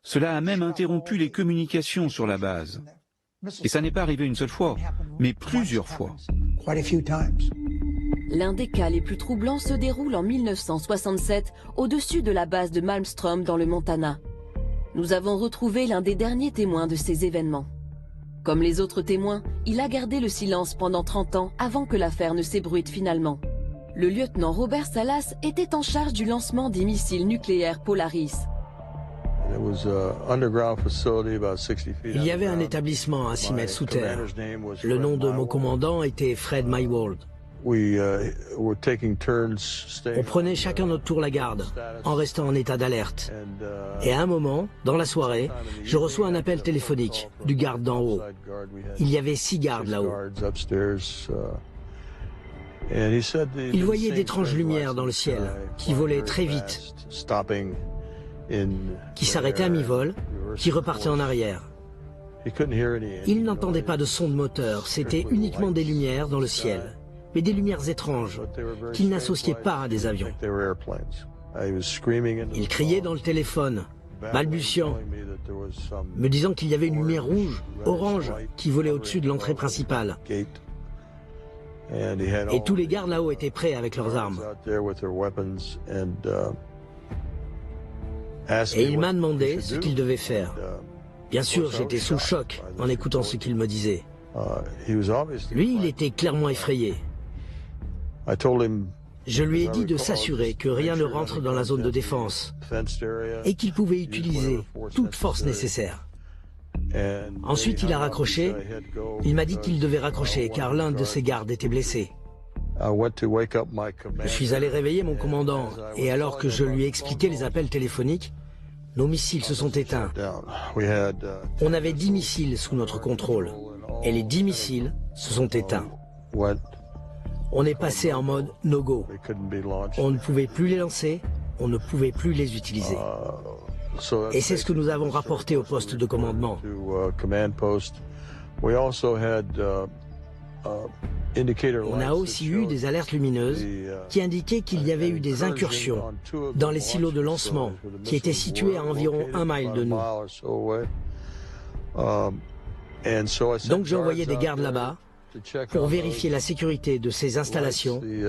cela a même interrompu les communications sur la base. Et ça n'est pas arrivé une seule fois, mais plusieurs fois. L'un des cas les plus troublants se déroule en 1967 au-dessus de la base de Malmstrom dans le Montana. Nous avons retrouvé l'un des derniers témoins de ces événements. Comme les autres témoins, il a gardé le silence pendant 30 ans avant que l'affaire ne s'ébruite finalement. Le lieutenant Robert Salas était en charge du lancement des missiles nucléaires Polaris. Il y avait un établissement à 6 mètres sous terre. Le nom de mon commandant était Fred Mywold. On prenait chacun notre tour la garde, en restant en état d'alerte. Et à un moment, dans la soirée, je reçois un appel téléphonique du garde d'en haut. Il y avait 6 gardes là-haut. Il voyait d'étranges lumières dans le ciel, qui volaient très vite, qui s'arrêtaient à mi-vol, qui repartaient en arrière. Il n'entendait pas de son de moteur, c'était uniquement des lumières dans le ciel, mais des lumières étranges, qu'il n'associait pas à des avions. Il criait dans le téléphone, balbutiant, me disant qu'il y avait une lumière rouge, orange, qui volait au-dessus de l'entrée principale. Et tous les gardes là-haut étaient prêts avec leurs armes. Et il m'a demandé ce qu'il devait faire. Bien sûr, j'étais sous le choc en écoutant ce qu'il me disait. Lui, il était clairement effrayé. Je lui ai dit de s'assurer que rien ne rentre dans la zone de défense et qu'il pouvait utiliser toute force nécessaire. Ensuite, il a raccroché. Il m'a dit qu'il devait raccrocher car l'un de ses gardes était blessé. Je suis allé réveiller mon commandant et alors que je lui ai expliqué les appels téléphoniques, nos missiles se sont éteints. On avait 10 missiles sous notre contrôle et les 10 missiles se sont éteints. On est passé en mode no-go. On ne pouvait plus les lancer, on ne pouvait plus les utiliser. Et c'est ce que nous avons rapporté au poste de commandement. On a aussi eu des alertes lumineuses qui indiquaient qu'il y avait eu des incursions dans les silos de lancement qui étaient situés à environ 1 mile de nous. Donc j'ai envoyé des gardes là-bas pour vérifier la sécurité de ces installations et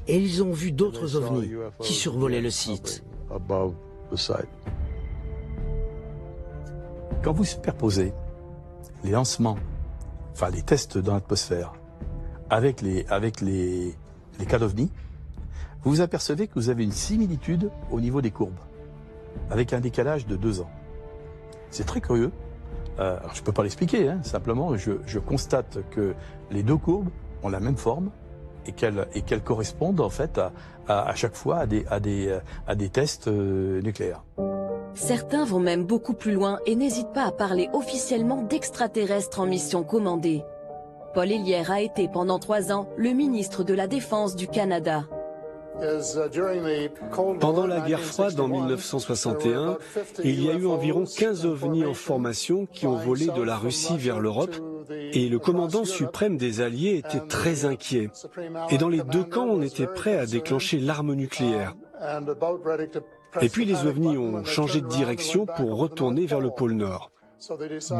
ils ont vu d'autres ovnis qui survolaient le site. Quand vous superposez les lancements, enfin les tests dans l'atmosphère, avec les cas d'OVNI, vous vous apercevez que vous avez une similitude au niveau des courbes, avec un décalage de 2 ans. C'est très curieux. Alors je ne peux pas l'expliquer, hein, simplement je constate que les 2 courbes ont la même forme et qu'elles correspondent en fait à chaque fois à des tests nucléaires. Certains vont même beaucoup plus loin et n'hésitent pas à parler officiellement d'extraterrestres en mission commandée. Paul Héllière a été pendant 3 ans le ministre de la Défense du Canada. Pendant la guerre froide en 1961, il y a eu environ 15 ovnis en formation qui ont volé de la Russie vers l'Europe et le commandant suprême des Alliés était très inquiet. Et dans les 2 camps, on était prêt à déclencher l'arme nucléaire. Et puis les ovnis ont changé de direction pour retourner vers le pôle Nord.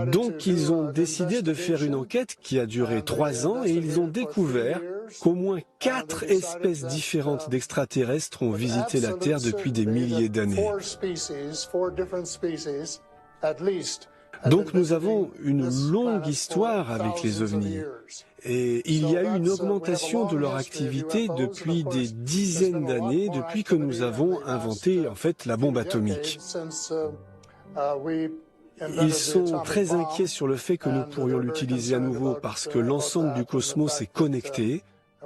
Donc ils ont décidé de faire une enquête qui a duré 3 ans et ils ont découvert qu'au moins 4 espèces différentes d'extraterrestres ont visité la Terre depuis des milliers d'années. Donc nous avons une longue histoire avec les ovnis. Et il y a eu une augmentation de leur activité depuis des dizaines d'années, depuis que nous avons inventé en fait la bombe atomique. Ils sont très inquiets sur le fait que nous pourrions l'utiliser à nouveau parce que l'ensemble du cosmos est connecté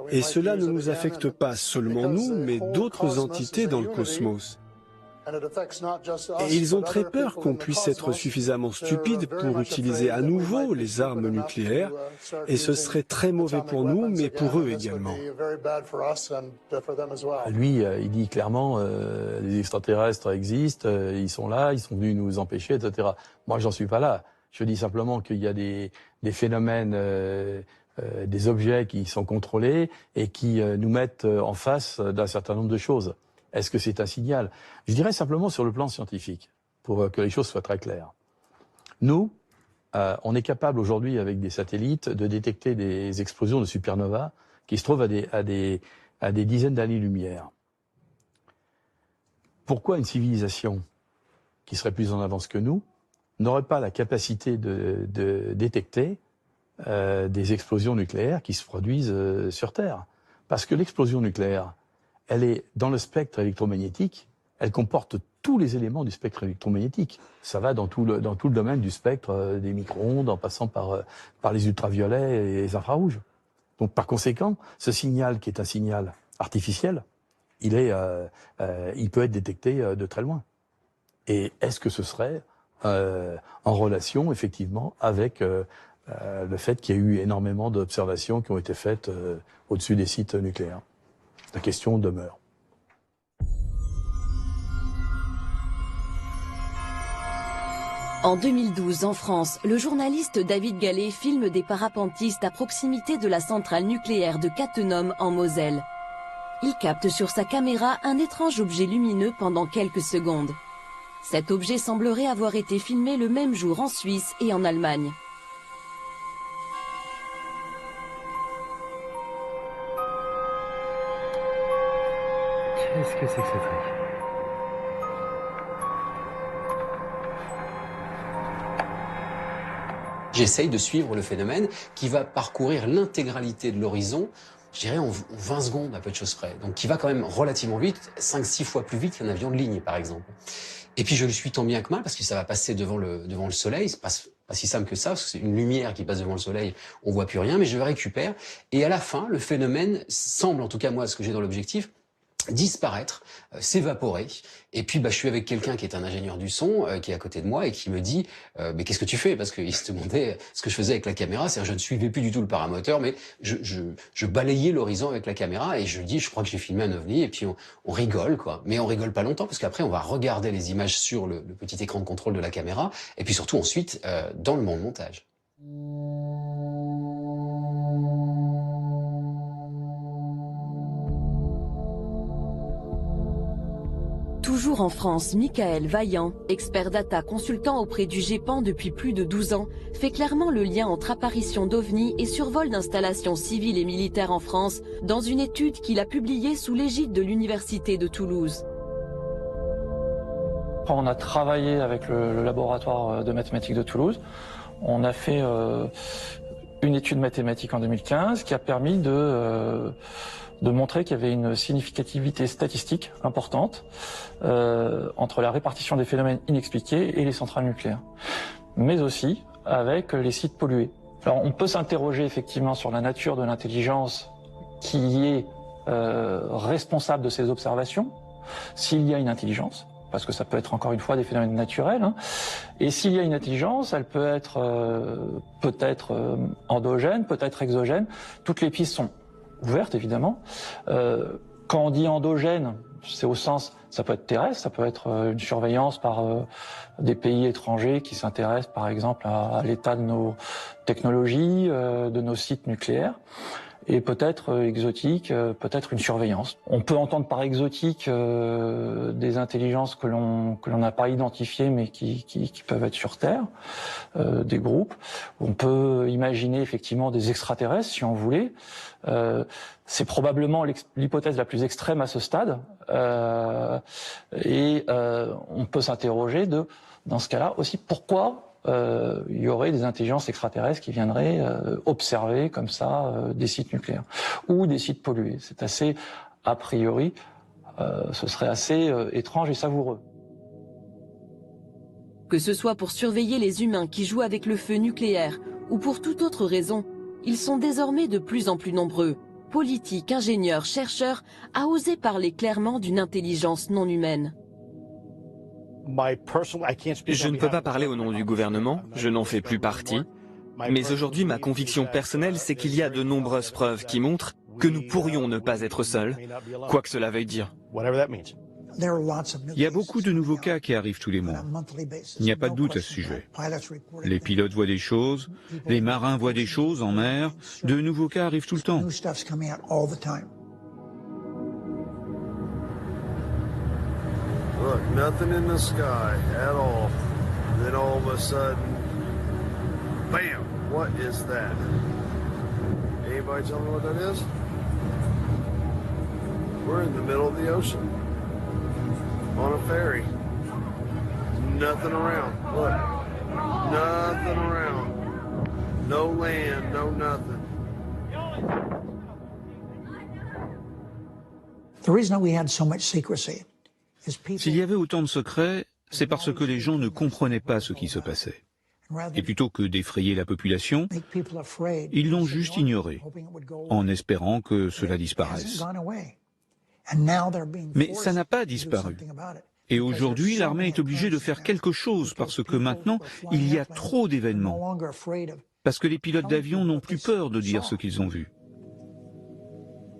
et cela ne nous affecte pas seulement nous, mais d'autres entités dans le cosmos. Et ils ont très peur qu'on puisse être suffisamment stupide pour utiliser à nouveau les armes nucléaires et ce serait très mauvais pour nous, mais pour eux également. Lui, il dit clairement, les extraterrestres existent, ils sont là, ils sont venus nous empêcher, etc. Moi, j'en suis pas là. Je dis simplement qu'il y a des phénomènes, des objets qui sont contrôlés et qui nous mettent en face d'un certain nombre de choses. Est-ce que c'est un signal? Je dirais simplement sur le plan scientifique, pour que les choses soient très claires. Nous, on est capable aujourd'hui, avec des satellites, de détecter des explosions de supernovas qui se trouvent à des dizaines d'années-lumière. Pourquoi une civilisation qui serait plus en avance que nous n'aurait pas la capacité de détecter des explosions nucléaires qui se produisent sur Terre? Parce que l'explosion nucléaire, elle est dans le spectre électromagnétique, elle comporte tous les éléments du spectre électromagnétique. Ça va dans tout le domaine du spectre des micro-ondes, en passant par les ultraviolets et les infrarouges. Donc par conséquent, ce signal qui est un signal artificiel, il peut être détecté de très loin. Et est-ce que ce serait en relation, effectivement, avec le fait qu'il y a eu énormément d'observations qui ont été faites au-dessus des sites nucléaires? La question demeure. En 2012, en France, le journaliste David Gallet filme des parapentistes à proximité de la centrale nucléaire de Cattenom en Moselle. Il capte sur sa caméra un étrange objet lumineux pendant quelques secondes. Cet objet semblerait avoir été filmé le même jour en Suisse et en Allemagne. Qu'est-ce que c'est que ce truc? J'essaye de suivre le phénomène qui va parcourir l'intégralité de l'horizon je dirais en 20 secondes à peu de choses près. Donc qui va quand même relativement vite, 5-6 fois plus vite qu'un avion de ligne par exemple. Et puis je le suis tant bien que mal parce que ça va passer devant le soleil, c'est pas si simple que ça, parce que c'est une lumière qui passe devant le soleil, on voit plus rien, mais je le récupère. Et à la fin, le phénomène semble, en tout cas moi, ce que j'ai dans l'objectif, disparaître, s'évaporer. Et puis je suis avec quelqu'un qui est un ingénieur du son, qui est à côté de moi et qui me dit mais qu'est-ce que tu fais? Parce qu'il se demandait ce que je faisais avec la caméra, c'est-à-dire je ne suivais plus du tout le paramoteur, mais je balayais l'horizon avec la caméra et je lui dis je crois que j'ai filmé un ovni et puis on rigole quoi. Mais on rigole pas longtemps parce qu'après on va regarder les images sur le petit écran de contrôle de la caméra et puis surtout ensuite dans le montage. Toujours en France, Michael Vaillant, expert data consultant auprès du GEPAN depuis plus de 12 ans, fait clairement le lien entre apparition d'ovnis et survol d'installations civiles et militaires en France dans une étude qu'il a publiée sous l'égide de l'Université de Toulouse. On a travaillé avec le laboratoire de mathématiques de Toulouse. On a fait une étude mathématique en 2015 qui a permis de montrer qu'il y avait une significativité statistique importante entre la répartition des phénomènes inexpliqués et les centrales nucléaires, mais aussi avec les sites pollués. Alors on peut s'interroger effectivement sur la nature de l'intelligence qui est responsable de ces observations, s'il y a une intelligence, parce que ça peut être encore une fois des phénomènes naturels, hein. Et s'il y a une intelligence, elle peut être peut-être endogène, peut-être exogène, toutes les pistes sont ouverte évidemment. Quand on dit endogène, c'est au sens, ça peut être terrestre, ça peut être une surveillance par des pays étrangers qui s'intéressent par exemple à l'état de nos technologies, de nos sites nucléaires. Et peut-être exotique, peut-être une surveillance. On peut entendre par exotique des intelligences que l'on n'a pas identifiées mais qui peuvent être sur Terre, des groupes. On peut imaginer effectivement des extraterrestres si on voulait. C'est probablement l'hypothèse la plus extrême à ce stade. Et on peut s'interroger dans ce cas-là aussi, pourquoi il y aurait des intelligences extraterrestres qui viendraient observer comme ça des sites nucléaires ou des sites pollués. C'est assez, a priori, ce serait assez étrange et savoureux. Que ce soit pour surveiller les humains qui jouent avec le feu nucléaire ou pour toute autre raison, ils sont désormais de plus en plus nombreux, politiques, ingénieurs, chercheurs, à oser parler clairement d'une intelligence non humaine. Je ne peux pas parler au nom du gouvernement, je n'en fais plus partie. Mais aujourd'hui, ma conviction personnelle, c'est qu'il y a de nombreuses preuves qui montrent que nous pourrions ne pas être seuls, quoi que cela veuille dire. Il y a beaucoup de nouveaux cas qui arrivent tous les mois. Il n'y a pas de doute à ce sujet. Les pilotes voient des choses, les marins voient des choses en mer, de nouveaux cas arrivent tout le temps. Look, nothing in the sky at all. Then all of a sudden, bam! What is that? Anybody tell me what that is? We're in the middle of the ocean. On a ferry. Nothing around. Look. Nothing around. No land, no nothing. The reason we had so much secrecy. S'il y avait autant de secrets, c'est parce que les gens ne comprenaient pas ce qui se passait. Et plutôt que d'effrayer la population, ils l'ont juste ignoré, en espérant que cela disparaisse. Mais ça n'a pas disparu. Et aujourd'hui, l'armée est obligée de faire quelque chose parce que maintenant, il y a trop d'événements. Parce que les pilotes d'avion n'ont plus peur de dire ce qu'ils ont vu.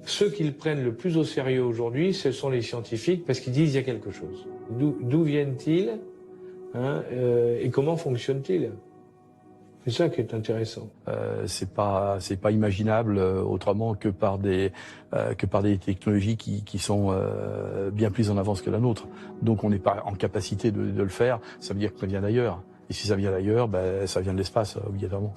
Ceux qui le prennent le plus au sérieux aujourd'hui, ce sont les scientifiques, parce qu'ils disent qu'il y a quelque chose. D'où viennent-ils, hein, et comment fonctionnent-ils? C'est ça qui est intéressant. C'est pas imaginable autrement que par des technologies qui sont bien plus en avance que la nôtre. Donc on n'est pas en capacité de le faire. Ça veut dire que ça vient d'ailleurs. Et si ça vient d'ailleurs, ben ça vient de l'espace obligatoirement.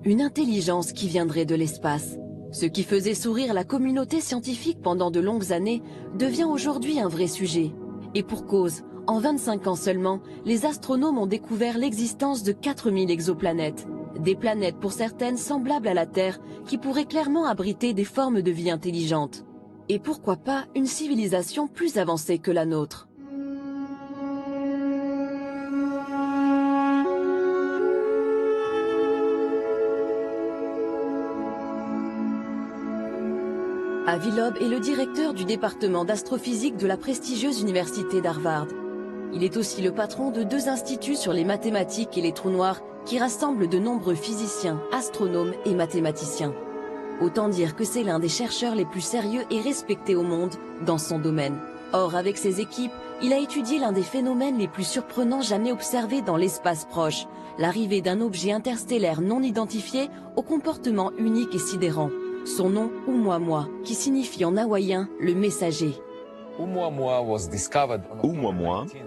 Une intelligence qui viendrait de l'espace. Ce qui faisait sourire la communauté scientifique pendant de longues années devient aujourd'hui un vrai sujet. Et pour cause, en 25 ans seulement, les astronomes ont découvert l'existence de 4000 exoplanètes. Des planètes pour certaines semblables à la Terre qui pourraient clairement abriter des formes de vie intelligentes. Et pourquoi pas une civilisation plus avancée que la nôtre. Avi Loeb est le directeur du département d'astrophysique de la prestigieuse université d'Harvard. Il est aussi le patron de 2 instituts sur les mathématiques et les trous noirs qui rassemblent de nombreux physiciens, astronomes et mathématiciens. Autant dire que c'est l'un des chercheurs les plus sérieux et respectés au monde dans son domaine. Or, avec ses équipes, il a étudié l'un des phénomènes les plus surprenants jamais observés dans l'espace proche, l'arrivée d'un objet interstellaire non identifié au comportement unique et sidérant. Son nom, Oumuamua, qui signifie en hawaïen le messager. Oumuamua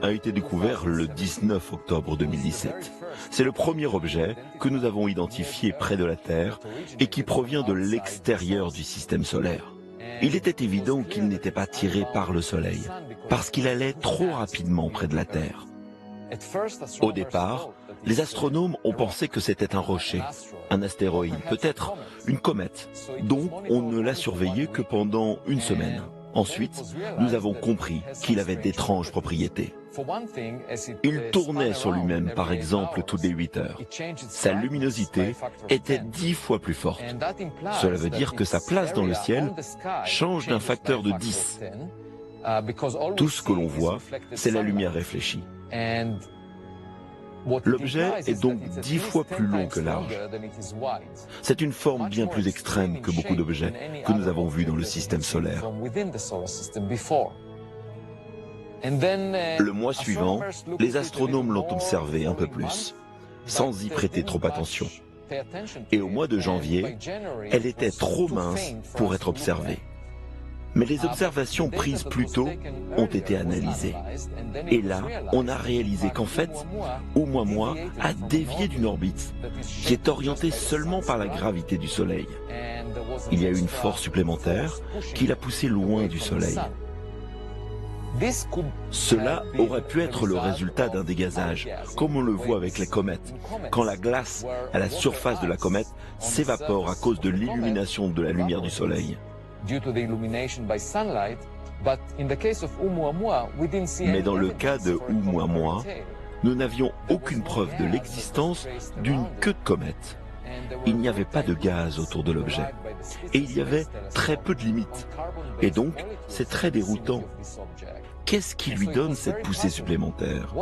a été découvert le 19 octobre 2017. C'est le premier objet que nous avons identifié près de la Terre et qui provient de l'extérieur du système solaire. Il était évident qu'il n'était pas tiré par le Soleil, parce qu'il allait trop rapidement près de la Terre. Au départ, les astronomes ont pensé que c'était un rocher, un astéroïde, peut-être une comète. Donc on ne l'a surveillé que pendant une semaine. Ensuite, nous avons compris qu'il avait d'étranges propriétés. Il tournait sur lui-même, par exemple, toutes les 8 heures. Sa luminosité était 10 fois plus forte. Cela veut dire que sa place dans le ciel change d'un facteur de 10. Tout ce que l'on voit, c'est la lumière réfléchie. L'objet est donc 10 fois plus long que large. C'est une forme bien plus extrême que beaucoup d'objets que nous avons vus dans le système solaire. Le mois suivant, les astronomes l'ont observé un peu plus, sans y prêter trop attention. Et au mois de janvier, elle était trop mince pour être observée. Mais les observations prises plus tôt ont été analysées. Et là, on a réalisé qu'en fait, Oumuamua a dévié d'une orbite qui est orientée seulement par la gravité du Soleil. Il y a eu une force supplémentaire qui l'a poussé loin du Soleil. Cela aurait pu être le résultat d'un dégazage, comme on le voit avec les comètes, quand la glace à la surface de la comète s'évapore à cause de l'illumination de la lumière du Soleil. Mais dans le cas de Oumuamua, nous n'avions aucune preuve de l'existence d'une queue de comète. Il n'y avait pas de gaz autour de l'objet. Et il y avait très peu de limites. Et donc, c'est très déroutant. Qu'est-ce qui lui donne cette poussée supplémentaire?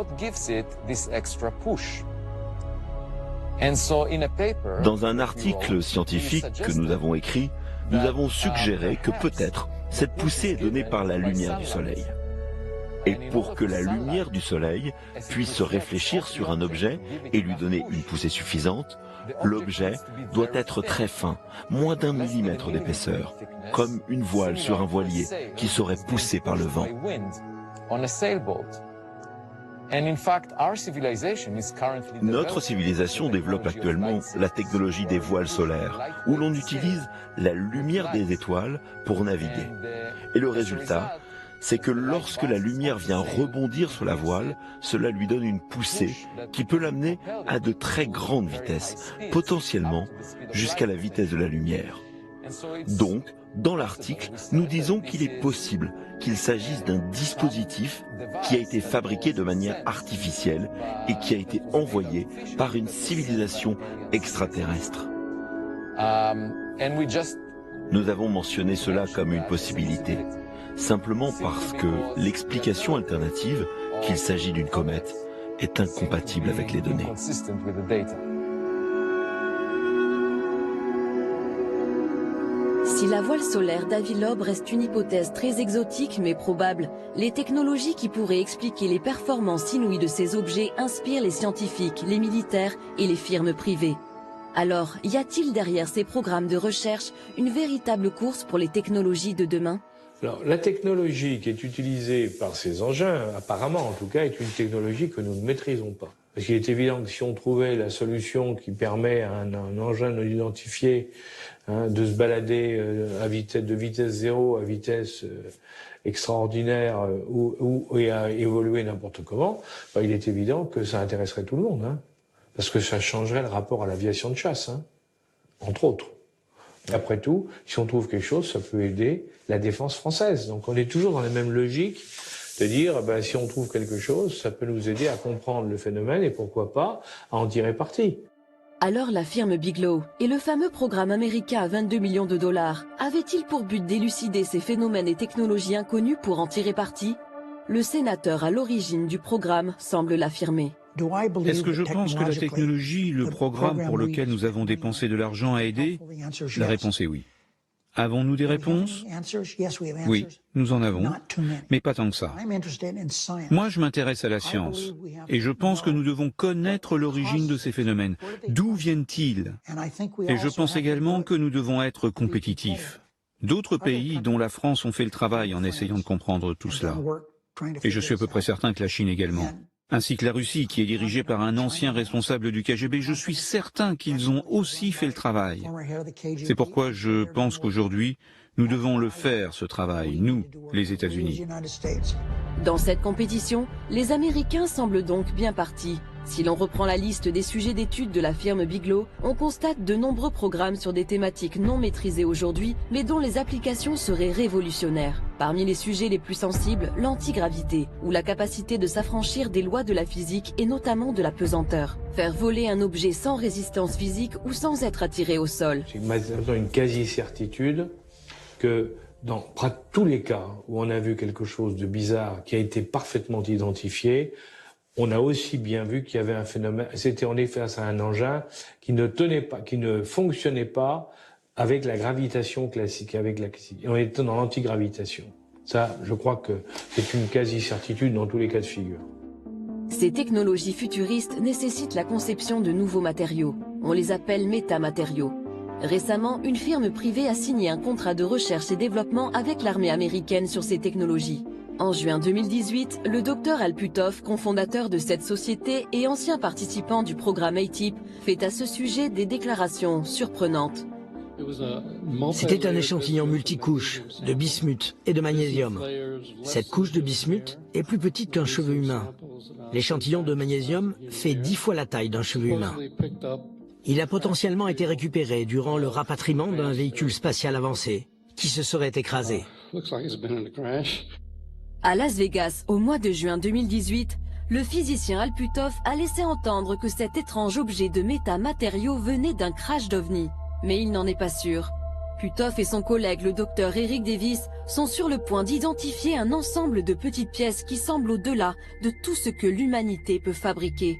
Dans un article scientifique que nous avons écrit, nous avons suggéré que peut-être cette poussée est donnée par la lumière du Soleil. Et pour que la lumière du Soleil puisse se réfléchir sur un objet et lui donner une poussée suffisante, l'objet doit être très fin, moins d'1 millimètre d'épaisseur, comme une voile sur un voilier qui serait poussée par le vent. Notre civilisation développe actuellement la technologie des voiles solaires, où l'on utilise la lumière des étoiles pour naviguer. Et le résultat, c'est que lorsque la lumière vient rebondir sur la voile, cela lui donne une poussée qui peut l'amener à de très grandes vitesses, potentiellement jusqu'à la vitesse de la lumière. Donc, dans l'article, nous disons qu'il est possible qu'il s'agisse d'un dispositif qui a été fabriqué de manière artificielle et qui a été envoyé par une civilisation extraterrestre. Nous avons mentionné cela comme une possibilité, simplement parce que l'explication alternative, qu'il s'agit d'une comète, est incompatible avec les données. Si la voile solaire d'Avi Loeb reste une hypothèse très exotique mais probable, les technologies qui pourraient expliquer les performances inouïes de ces objets inspirent les scientifiques, les militaires et les firmes privées. Alors, y a-t-il derrière ces programmes de recherche une véritable course pour les technologies de demain? Alors, la technologie qui est utilisée par ces engins, apparemment en tout cas, est une technologie que nous ne maîtrisons pas. Parce qu'il est évident que si on trouvait la solution qui permet à un engin non identifié de se balader à vitesse zéro, à vitesse extraordinaire et à évoluer n'importe comment, il est évident que ça intéresserait tout le monde. Parce que ça changerait le rapport à l'aviation de chasse, hein, entre autres. Après tout, si on trouve quelque chose, ça peut aider la défense française. Donc on est toujours dans la même logique de dire, ben, si on trouve quelque chose, ça peut nous aider à comprendre le phénomène et pourquoi pas à en tirer parti. Alors la firme Bigelow et le fameux programme américain à 22 millions de dollars avaient-ils pour but d'élucider ces phénomènes et technologies inconnues pour en tirer parti? Le sénateur à l'origine du programme semble l'affirmer. Est-ce que je pense que la technologie, le programme pour lequel nous avons dépensé de l'argent a aidé? La réponse est oui. Avons-nous des réponses? Oui, nous en avons, mais pas tant que ça. Moi, je m'intéresse à la science, et je pense que nous devons connaître l'origine de ces phénomènes. D'où viennent-ils? Et je pense également que nous devons être compétitifs. D'autres pays, dont la France, ont fait le travail en essayant de comprendre tout cela. Et je suis à peu près certain que la Chine également. Ainsi que la Russie, qui est dirigée par un ancien responsable du KGB, je suis certain qu'ils ont aussi fait le travail. C'est pourquoi je pense qu'aujourd'hui, nous devons le faire, ce travail, nous, les États-Unis. Dans cette compétition, les Américains semblent donc bien partis. Si l'on reprend la liste des sujets d'études de la firme Bigelow, on constate de nombreux programmes sur des thématiques non maîtrisées aujourd'hui, mais dont les applications seraient révolutionnaires. Parmi les sujets les plus sensibles, l'antigravité, ou la capacité de s'affranchir des lois de la physique et notamment de la pesanteur. Faire voler un objet sans résistance physique ou sans être attiré au sol. J'ai maintenant une quasi-certitude que dans tous les cas où on a vu quelque chose de bizarre qui a été parfaitement identifié, on a aussi bien vu qu'il y avait un phénomène, c'était en effet face à un engin qui ne tenait pas, qui ne fonctionnait pas avec la gravitation classique, on était dans l'antigravitation. Ça, je crois que c'est une quasi-certitude dans tous les cas de figure. Ces technologies futuristes nécessitent la conception de nouveaux matériaux. On les appelle métamatériaux. Récemment, une firme privée a signé un contrat de recherche et développement avec l'armée américaine sur ces technologies. En juin 2018, le docteur Al Puthoff, cofondateur de cette société et ancien participant du programme ATIP, fait à ce sujet des déclarations surprenantes. C'était un échantillon multicouche de bismuth et de magnésium. Cette couche de bismuth est plus petite qu'un cheveu humain. L'échantillon de magnésium fait 10 fois la taille d'un cheveu humain. Il a potentiellement été récupéré durant le rapatriement d'un véhicule spatial avancé qui se serait écrasé. À Las Vegas, au mois de juin 2018, le physicien Al Puthoff a laissé entendre que cet étrange objet de métamatériaux venait d'un crash d'OVNI. Mais il n'en est pas sûr. Puthoff et son collègue, le docteur Eric Davis, sont sur le point d'identifier un ensemble de petites pièces qui semblent au-delà de tout ce que l'humanité peut fabriquer.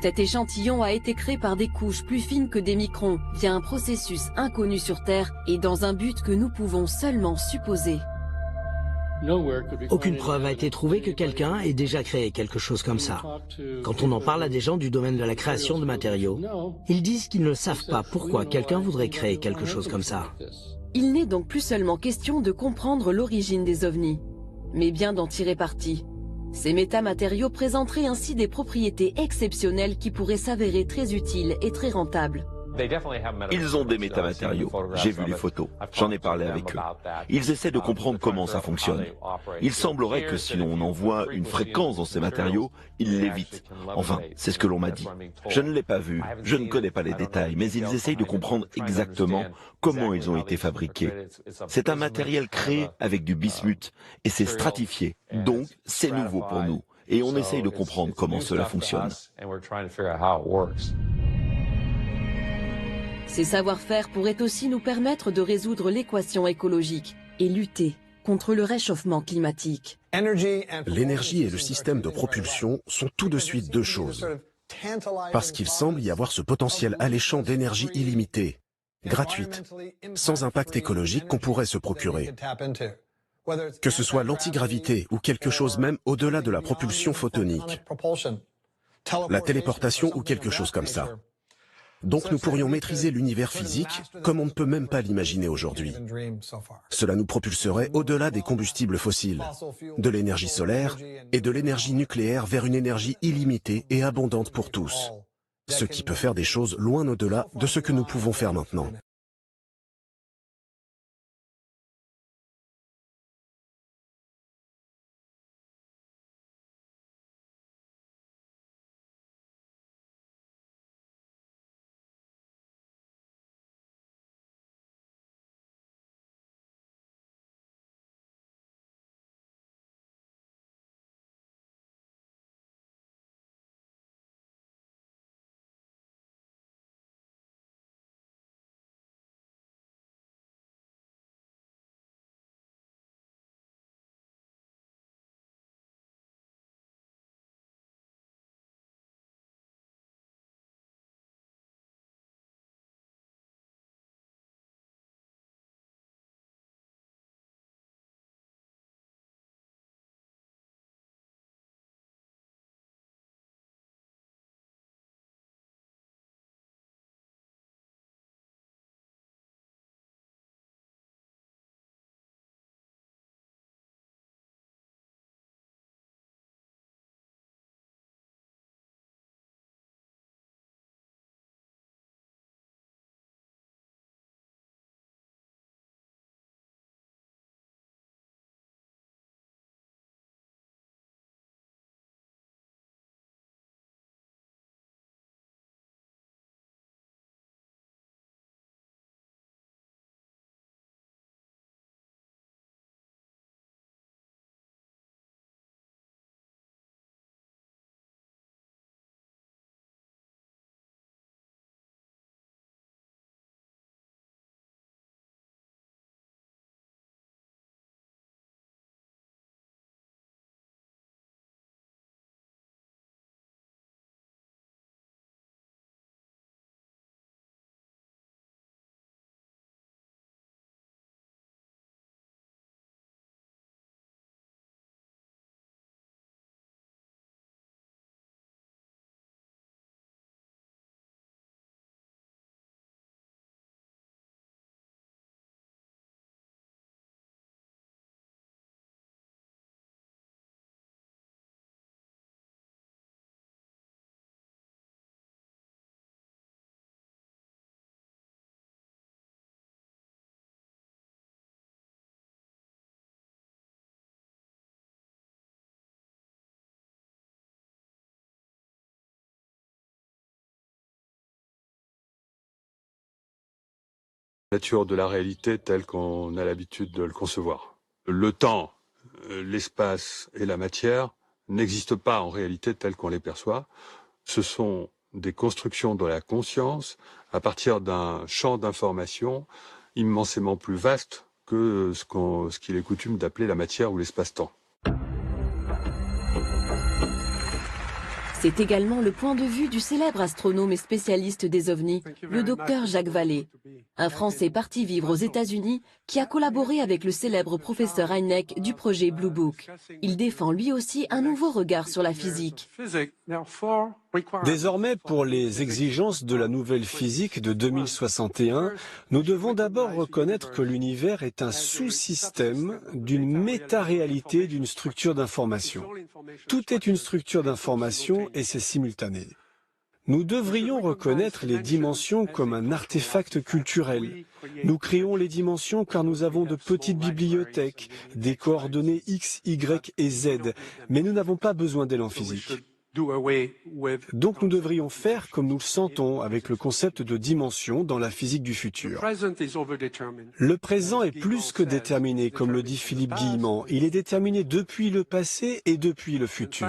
Cet échantillon a été créé par des couches plus fines que des microns, via un processus inconnu sur Terre et dans un but que nous pouvons seulement supposer. Aucune preuve a été trouvée que quelqu'un ait déjà créé quelque chose comme ça. Quand on en parle à des gens du domaine de la création de matériaux, ils disent qu'ils ne savent pas pourquoi quelqu'un voudrait créer quelque chose comme ça. Il n'est donc plus seulement question de comprendre l'origine des ovnis, mais bien d'en tirer parti. Ces métamatériaux présenteraient ainsi des propriétés exceptionnelles qui pourraient s'avérer très utiles et très rentables. Ils ont des métamatériaux. J'ai vu les photos. J'en ai parlé avec eux. Ils essaient de comprendre comment ça fonctionne. Il semblerait que si l'on envoie une fréquence dans ces matériaux, ils l'évitent. Enfin, c'est ce que l'on m'a dit. Je ne l'ai pas vu, je ne connais pas les détails, mais ils essayent de comprendre exactement comment ils ont été fabriqués. C'est un matériel créé avec du bismuth et c'est stratifié. Donc, c'est nouveau pour nous. Et on essaye de comprendre comment cela fonctionne. Ces savoir-faire pourraient aussi nous permettre de résoudre l'équation écologique et lutter contre le réchauffement climatique. L'énergie et le système de propulsion sont tout de suite deux choses. Parce qu'il semble y avoir ce potentiel alléchant d'énergie illimitée, gratuite, sans impact écologique qu'on pourrait se procurer. Que ce soit l'antigravité ou quelque chose même au-delà de la propulsion photonique, la téléportation ou quelque chose comme ça. Donc nous pourrions maîtriser l'univers physique comme on ne peut même pas l'imaginer aujourd'hui. Cela nous propulserait au-delà des combustibles fossiles, de l'énergie solaire et de l'énergie nucléaire vers une énergie illimitée et abondante pour tous. Ce qui peut faire des choses loin au-delà de ce que nous pouvons faire maintenant. Nature de la réalité telle qu'on a l'habitude de le concevoir. Le temps, l'espace et la matière n'existent pas en réalité tels qu'on les perçoit. Ce sont des constructions de la conscience à partir d'un champ d'information immensément plus vaste que ce qu'il est coutume d'appeler la matière ou l'espace-temps. C'est également le point de vue du célèbre astronome et spécialiste des ovnis, le docteur Jacques Vallée, un Français parti vivre aux États-Unis qui a collaboré avec le célèbre professeur Hynek du projet Blue Book. Il défend lui aussi un nouveau regard sur la physique. Désormais, pour les exigences de la nouvelle physique de 2061, nous devons d'abord reconnaître que l'univers est un sous-système d'une méta-réalité d'une structure d'information. Tout est une structure d'information et c'est simultané. Nous devrions reconnaître les dimensions comme un artefact culturel. Nous créons les dimensions car nous avons de petites bibliothèques, des coordonnées X, Y et Z, mais nous n'avons pas besoin d'élan physique. Donc nous devrions faire comme nous le sentons avec le concept de dimension dans la physique du futur. Le présent est plus que déterminé, comme le dit Philippe Guillemant. Il est déterminé depuis le passé et depuis le futur.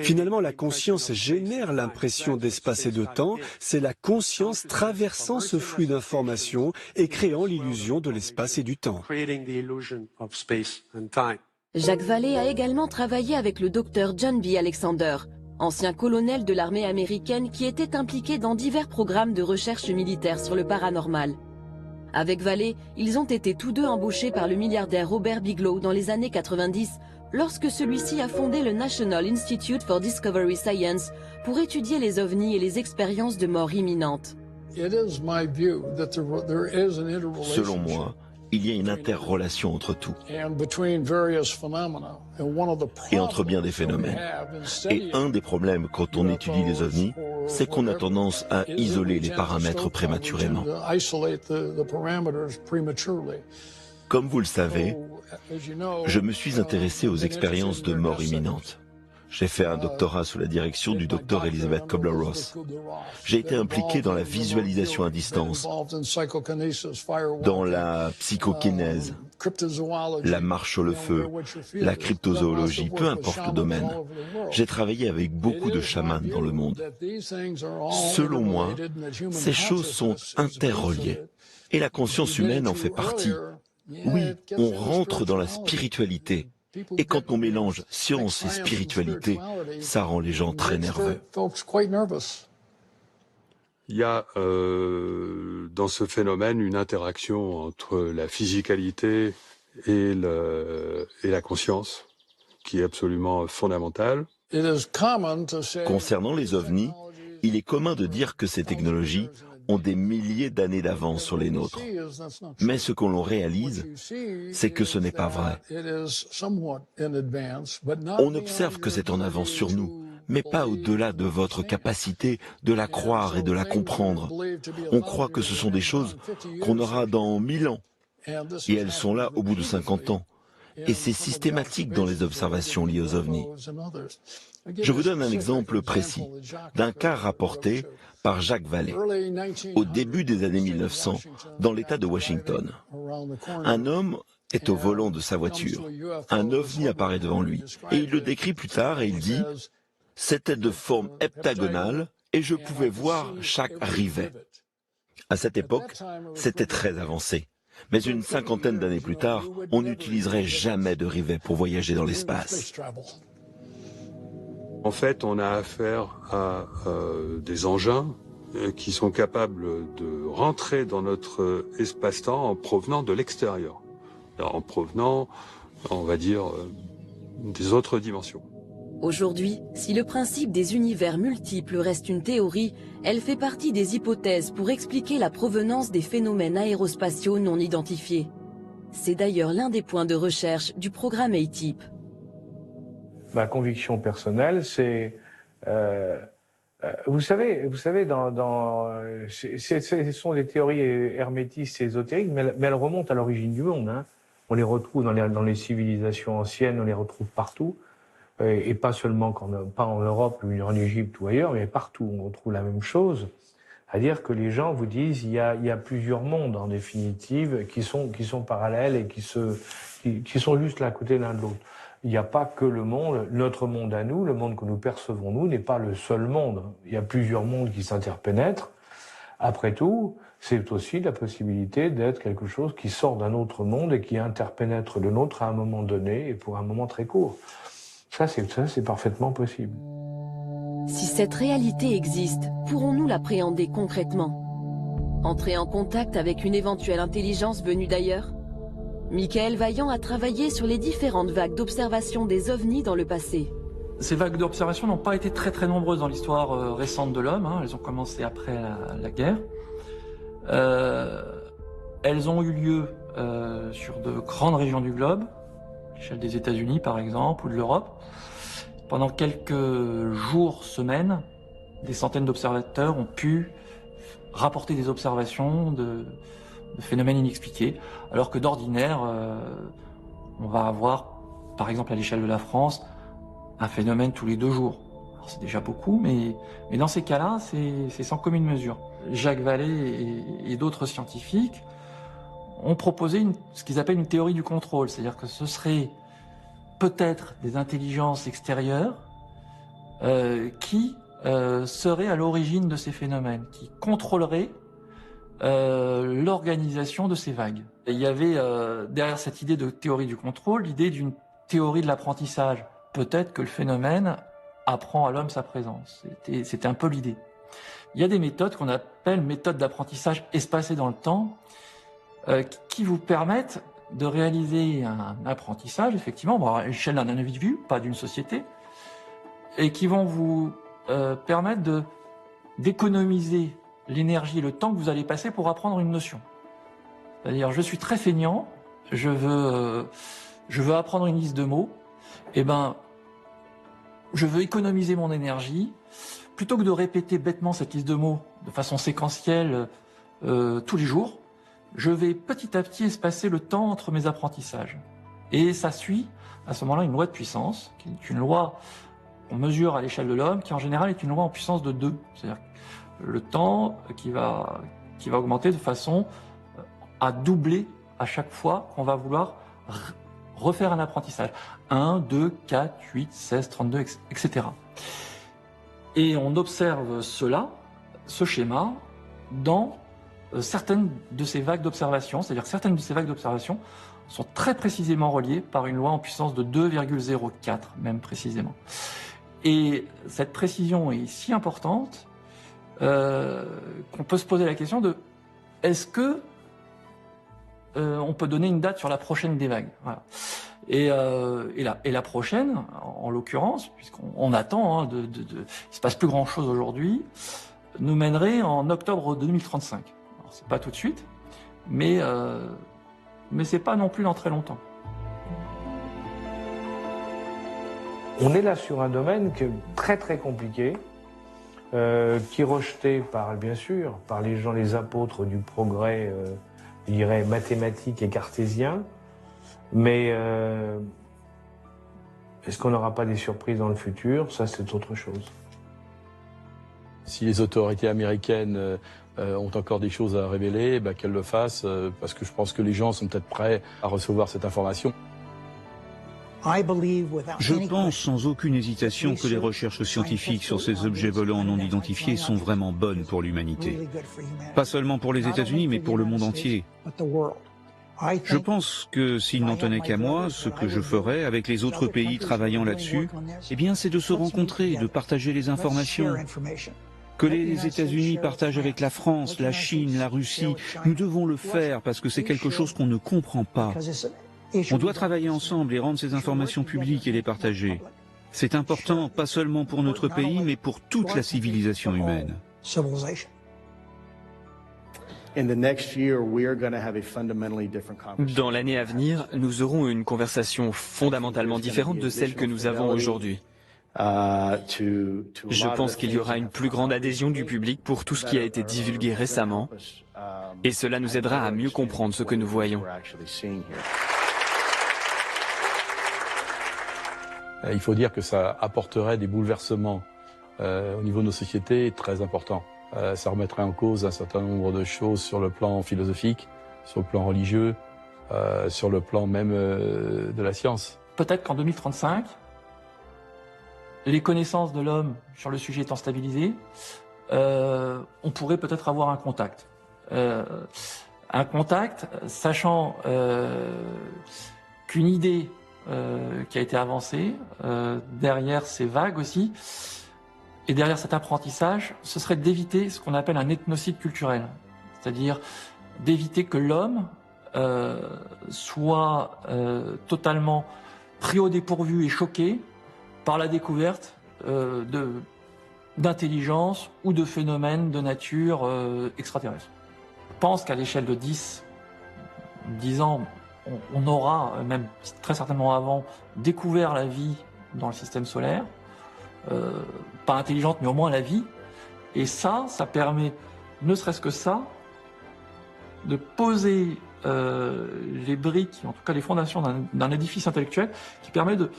Finalement, la conscience génère l'impression d'espace et de temps. C'est la conscience traversant ce flux d'informations et créant l'illusion de l'espace et du temps. Jacques Vallée a également travaillé avec le docteur John B. Alexander, ancien colonel de l'armée américaine qui était impliqué dans divers programmes de recherche militaire sur le paranormal. Avec Vallée, ils ont été tous deux embauchés par le milliardaire Robert Bigelow dans les années 90, lorsque celui-ci a fondé le National Institute for Discovery Science pour étudier les ovnis et les expériences de mort imminente. Selon moi, il y a une interrelation entre tout et entre bien des phénomènes. Et un des problèmes quand on étudie les ovnis, c'est qu'on a tendance à isoler les paramètres prématurément. Comme vous le savez, je me suis intéressé aux expériences de mort imminente. J'ai fait un doctorat sous la direction du docteur Elizabeth Kubler-Ross. J'ai été impliqué dans la visualisation à distance, dans la psychokinèse, la marche au feu, la cryptozoologie, peu importe le domaine. J'ai travaillé avec beaucoup de chamans dans le monde. Selon moi, ces choses sont interreliées et la conscience humaine en fait partie. Oui, on rentre dans la spiritualité. Et quand on mélange science et spiritualité, ça rend les gens très nerveux. Il y a dans ce phénomène une interaction entre la physicalité et la conscience qui est absolument fondamentale. Concernant les ovnis, il est commun de dire que ces technologies ont des milliers d'années d'avance sur les nôtres. Mais ce qu'on réalise, c'est que ce n'est pas vrai. On observe que c'est en avance sur nous, mais pas au-delà de votre capacité de la croire et de la comprendre. On croit que ce sont des choses qu'on aura dans 1000 ans, et elles sont là au bout de 50 ans. Et c'est systématique dans les observations liées aux ovnis. Je vous donne un exemple précis d'un cas rapporté par Jacques Vallée, au début des années 1900, dans l'État de Washington. Un homme est au volant de sa voiture. Un ovni apparaît devant lui, et il le décrit plus tard et il dit « C'était de forme heptagonale et je pouvais voir chaque rivet. » À cette époque, c'était très avancé. Mais une cinquantaine d'années plus tard, on n'utiliserait jamais de rivet pour voyager dans l'espace. En fait, on a affaire à des engins qui sont capables de rentrer dans notre espace-temps en provenant de l'extérieur, en provenant, on va dire, des autres dimensions. Aujourd'hui, si le principe des univers multiples reste une théorie, elle fait partie des hypothèses pour expliquer la provenance des phénomènes aérospatiaux non identifiés. C'est d'ailleurs l'un des points de recherche du programme A-Type. Ma conviction personnelle, c'est, vous savez, ce sont des théories hermétistes et ésotériques, mais elles remontent à l'origine du monde. Hein. On les retrouve dans les civilisations anciennes, on les retrouve partout, et pas seulement pas en Europe, ou en Égypte ou ailleurs, mais partout on retrouve la même chose, C'est-à-dire que les gens vous disent il y a plusieurs mondes en définitive qui sont parallèles et qui sont juste là à côté l'un de l'autre. Il n'y a pas que le monde, notre monde à nous, le monde que nous percevons nous n'est pas le seul monde. Il y a plusieurs mondes qui s'interpénètrent. Après tout, c'est aussi la possibilité d'être quelque chose qui sort d'un autre monde et qui interpénètre le nôtre à un moment donné et pour un moment très court. Ça, c'est parfaitement possible. Si cette réalité existe, pourrons-nous l'appréhender concrètement? Entrer en contact avec une éventuelle intelligence venue d'ailleurs? Michael Vaillant a travaillé sur les différentes vagues d'observation des ovnis dans le passé. Ces vagues d'observation n'ont pas été très nombreuses dans l'histoire récente de l'homme, hein. Elles ont commencé après la guerre. Elles ont eu lieu sur de grandes régions du globe, à l'échelle des États-Unis par exemple, ou de l'Europe. Pendant quelques jours, semaines, des centaines d'observateurs ont pu rapporter des observations de phénomènes inexpliqués, alors que d'ordinaire, on va avoir, par exemple à l'échelle de la France, un phénomène tous les 2 jours. C'est déjà beaucoup, mais dans ces cas-là, c'est sans commune mesure. Jacques Vallée et d'autres scientifiques ont proposé ce qu'ils appellent une théorie du contrôle, c'est-à-dire que ce serait peut-être des intelligences extérieures qui seraient à l'origine de ces phénomènes, qui contrôleraient l'organisation de ces vagues. Et il y avait derrière cette idée de théorie du contrôle, l'idée d'une théorie de l'apprentissage. Peut-être que le phénomène apprend à l'homme sa présence. C'était un peu l'idée. Il y a des méthodes qu'on appelle méthodes d'apprentissage espacées dans le temps, qui vous permettent de réaliser un apprentissage, effectivement, à l'échelle d'un individu, pas d'une société, et qui vont vous permettre d'économiser l'énergie et le temps que vous allez passer pour apprendre une notion. C'est-à-dire, je suis très feignant, je veux apprendre une liste de mots, et je veux économiser mon énergie, plutôt que de répéter bêtement cette liste de mots de façon séquentielle tous les jours, je vais petit à petit espacer le temps entre mes apprentissages. Et ça suit, à ce moment-là, une loi de puissance, qui est une loi qu'on mesure à l'échelle de l'homme, qui en général est une loi en puissance de 2. C'est-à-dire le temps qui va augmenter de façon à doubler à chaque fois qu'on va vouloir refaire un apprentissage. 1, 2, 4, 8, 16, 32, etc. Et on observe ce schéma, dans certaines de ces vagues d'observation, c'est-à-dire que certaines de ces vagues d'observation sont très précisément reliées par une loi en puissance de 2,04, même précisément. Et cette précision est si importante qu'on peut se poser la question de est-ce que on peut donner une date sur la prochaine des vagues. Voilà. Et la prochaine, en l'occurrence, puisqu'on attend, il se passe plus grand-chose aujourd'hui, nous mènerait en octobre 2035. C'est pas tout de suite, mais c'est pas non plus dans très longtemps. On est là sur un domaine qui est très compliqué, qui est rejeté bien sûr, par les gens, les apôtres du progrès, je dirais mathématique et cartésien, mais est-ce qu'on n'aura pas des surprises dans le futur? Ça, c'est autre chose. Si les autorités américaines ont encore des choses à révéler, qu'elles le fassent, parce que je pense que les gens sont peut-être prêts à recevoir cette information. Je pense sans aucune hésitation que les recherches scientifiques sur ces objets volants non identifiés sont vraiment bonnes pour l'humanité. Pas seulement pour les États-Unis, mais pour le monde entier. Je pense que s'il n'en tenait qu'à moi, ce que je ferais avec les autres pays travaillant là-dessus, c'est de se rencontrer et de partager les informations. Que les États-Unis partagent avec la France, la Chine, la Russie, nous devons le faire parce que c'est quelque chose qu'on ne comprend pas. On doit travailler ensemble et rendre ces informations publiques et les partager. C'est important, pas seulement pour notre pays, mais pour toute la civilisation humaine. Dans l'année à venir, nous aurons une conversation fondamentalement différente de celle que nous avons aujourd'hui. Je pense qu'il y aura une plus grande adhésion du public pour tout ce qui a été divulgué récemment, et cela nous aidera à mieux comprendre ce que nous voyons. Il faut dire que ça apporterait des bouleversements au niveau de nos sociétés très importants. Ça remettrait en cause un certain nombre de choses sur le plan philosophique, sur le plan religieux, sur le plan même de la science. Peut-être qu'en 2035, les connaissances de l'homme sur le sujet étant stabilisées, on pourrait peut-être avoir un contact. Un contact, sachant qu'une idée qui a été avancée, derrière ces vagues aussi, et derrière cet apprentissage, ce serait d'éviter ce qu'on appelle un ethnocide culturel. C'est-à-dire d'éviter que l'homme soit totalement pris au dépourvu et choqué par la découverte d'intelligence ou de phénomènes de nature extraterrestre. Je pense qu'à l'échelle de 10 ans, on aura, même très certainement avant, découvert la vie dans le système solaire. Pas intelligente, mais au moins la vie. Et ça permet, ne serait-ce que ça, de poser les briques, en tout cas les fondations d'un édifice intellectuel qui permet de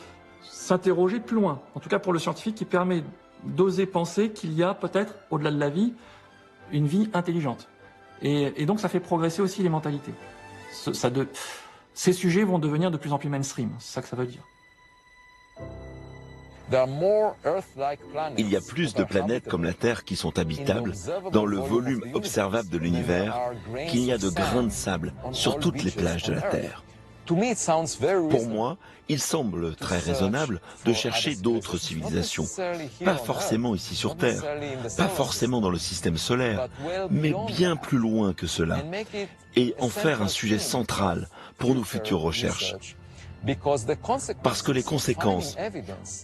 s'interroger plus loin. En tout cas pour le scientifique, qui permet d'oser penser qu'il y a peut-être, au-delà de la vie, une vie intelligente. Et donc ça fait progresser aussi les mentalités. Ces sujets vont devenir de plus en plus mainstream, c'est ça que ça veut dire. Il y a plus de planètes comme la Terre qui sont habitables dans le volume observable de l'univers qu'il y a de grains de sable sur toutes les plages de la Terre. Pour moi, il semble très raisonnable de chercher d'autres civilisations, pas forcément ici sur Terre, pas forcément dans le système solaire, mais bien plus loin que cela, et en faire un sujet central pour nos futures recherches. Parce que les conséquences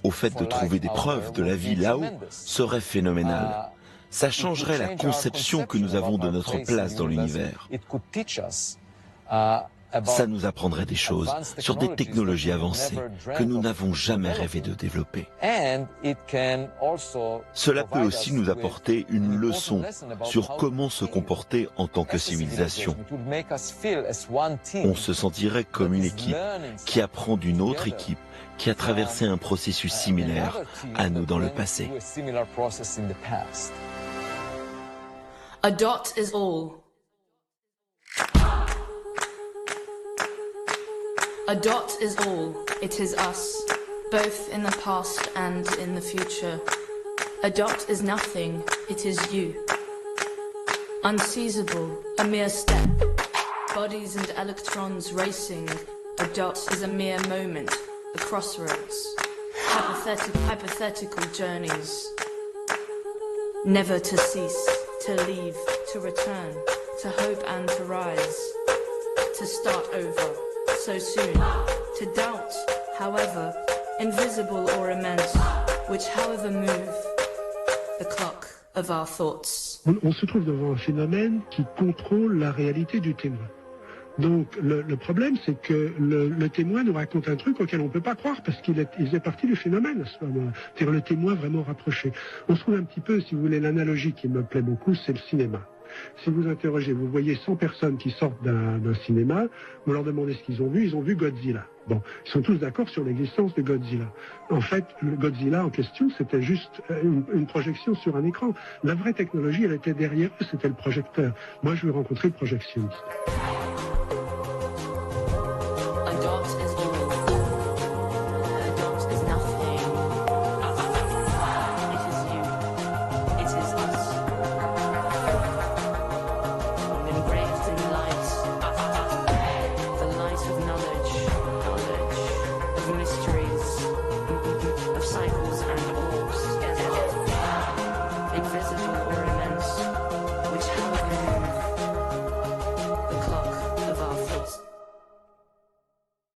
au fait de trouver des preuves de la vie là-haut seraient phénoménales. Ça changerait la conception que nous avons de notre place dans l'univers. Ça nous apprendrait des choses sur des technologies avancées que nous n'avons jamais rêvé de développer. Cela peut aussi nous apporter une leçon sur comment se comporter en tant que civilisation. On se sentirait comme une équipe qui apprend d'une autre équipe qui a traversé un processus similaire à nous dans le passé. A dot is all. A dot is all, it is us, both in the past and in the future. A dot is nothing, it is you. Unseizable, a mere step. Bodies and electrons racing. A dot is a mere moment, a crossroads. Hypothetical journeys. Never to cease, to leave, to return, to hope and to rise. To start over. So soon, to doubt, however, invisible or immense, which however move the clock of our thoughts. On se trouve devant un phénomène qui contrôle la réalité du témoin. Donc le problème, c'est que le témoin nous raconte un truc auquel on ne peut pas croire parce qu'il faisait partie du phénomène à ce moment-là. C'est-à-dire le témoin vraiment rapproché. On se trouve un petit peu, si vous voulez, l'analogie qui me plaît beaucoup, c'est le cinéma. Si vous interrogez, vous voyez 100 personnes qui sortent d'un cinéma, vous leur demandez ce qu'ils ont vu Godzilla. Bon, ils sont tous d'accord sur l'existence de Godzilla. En fait, le Godzilla en question, c'était juste une projection sur un écran. La vraie technologie, elle était derrière eux, c'était le projecteur. Moi, je veux rencontrer le projectionniste. Invisible or immense.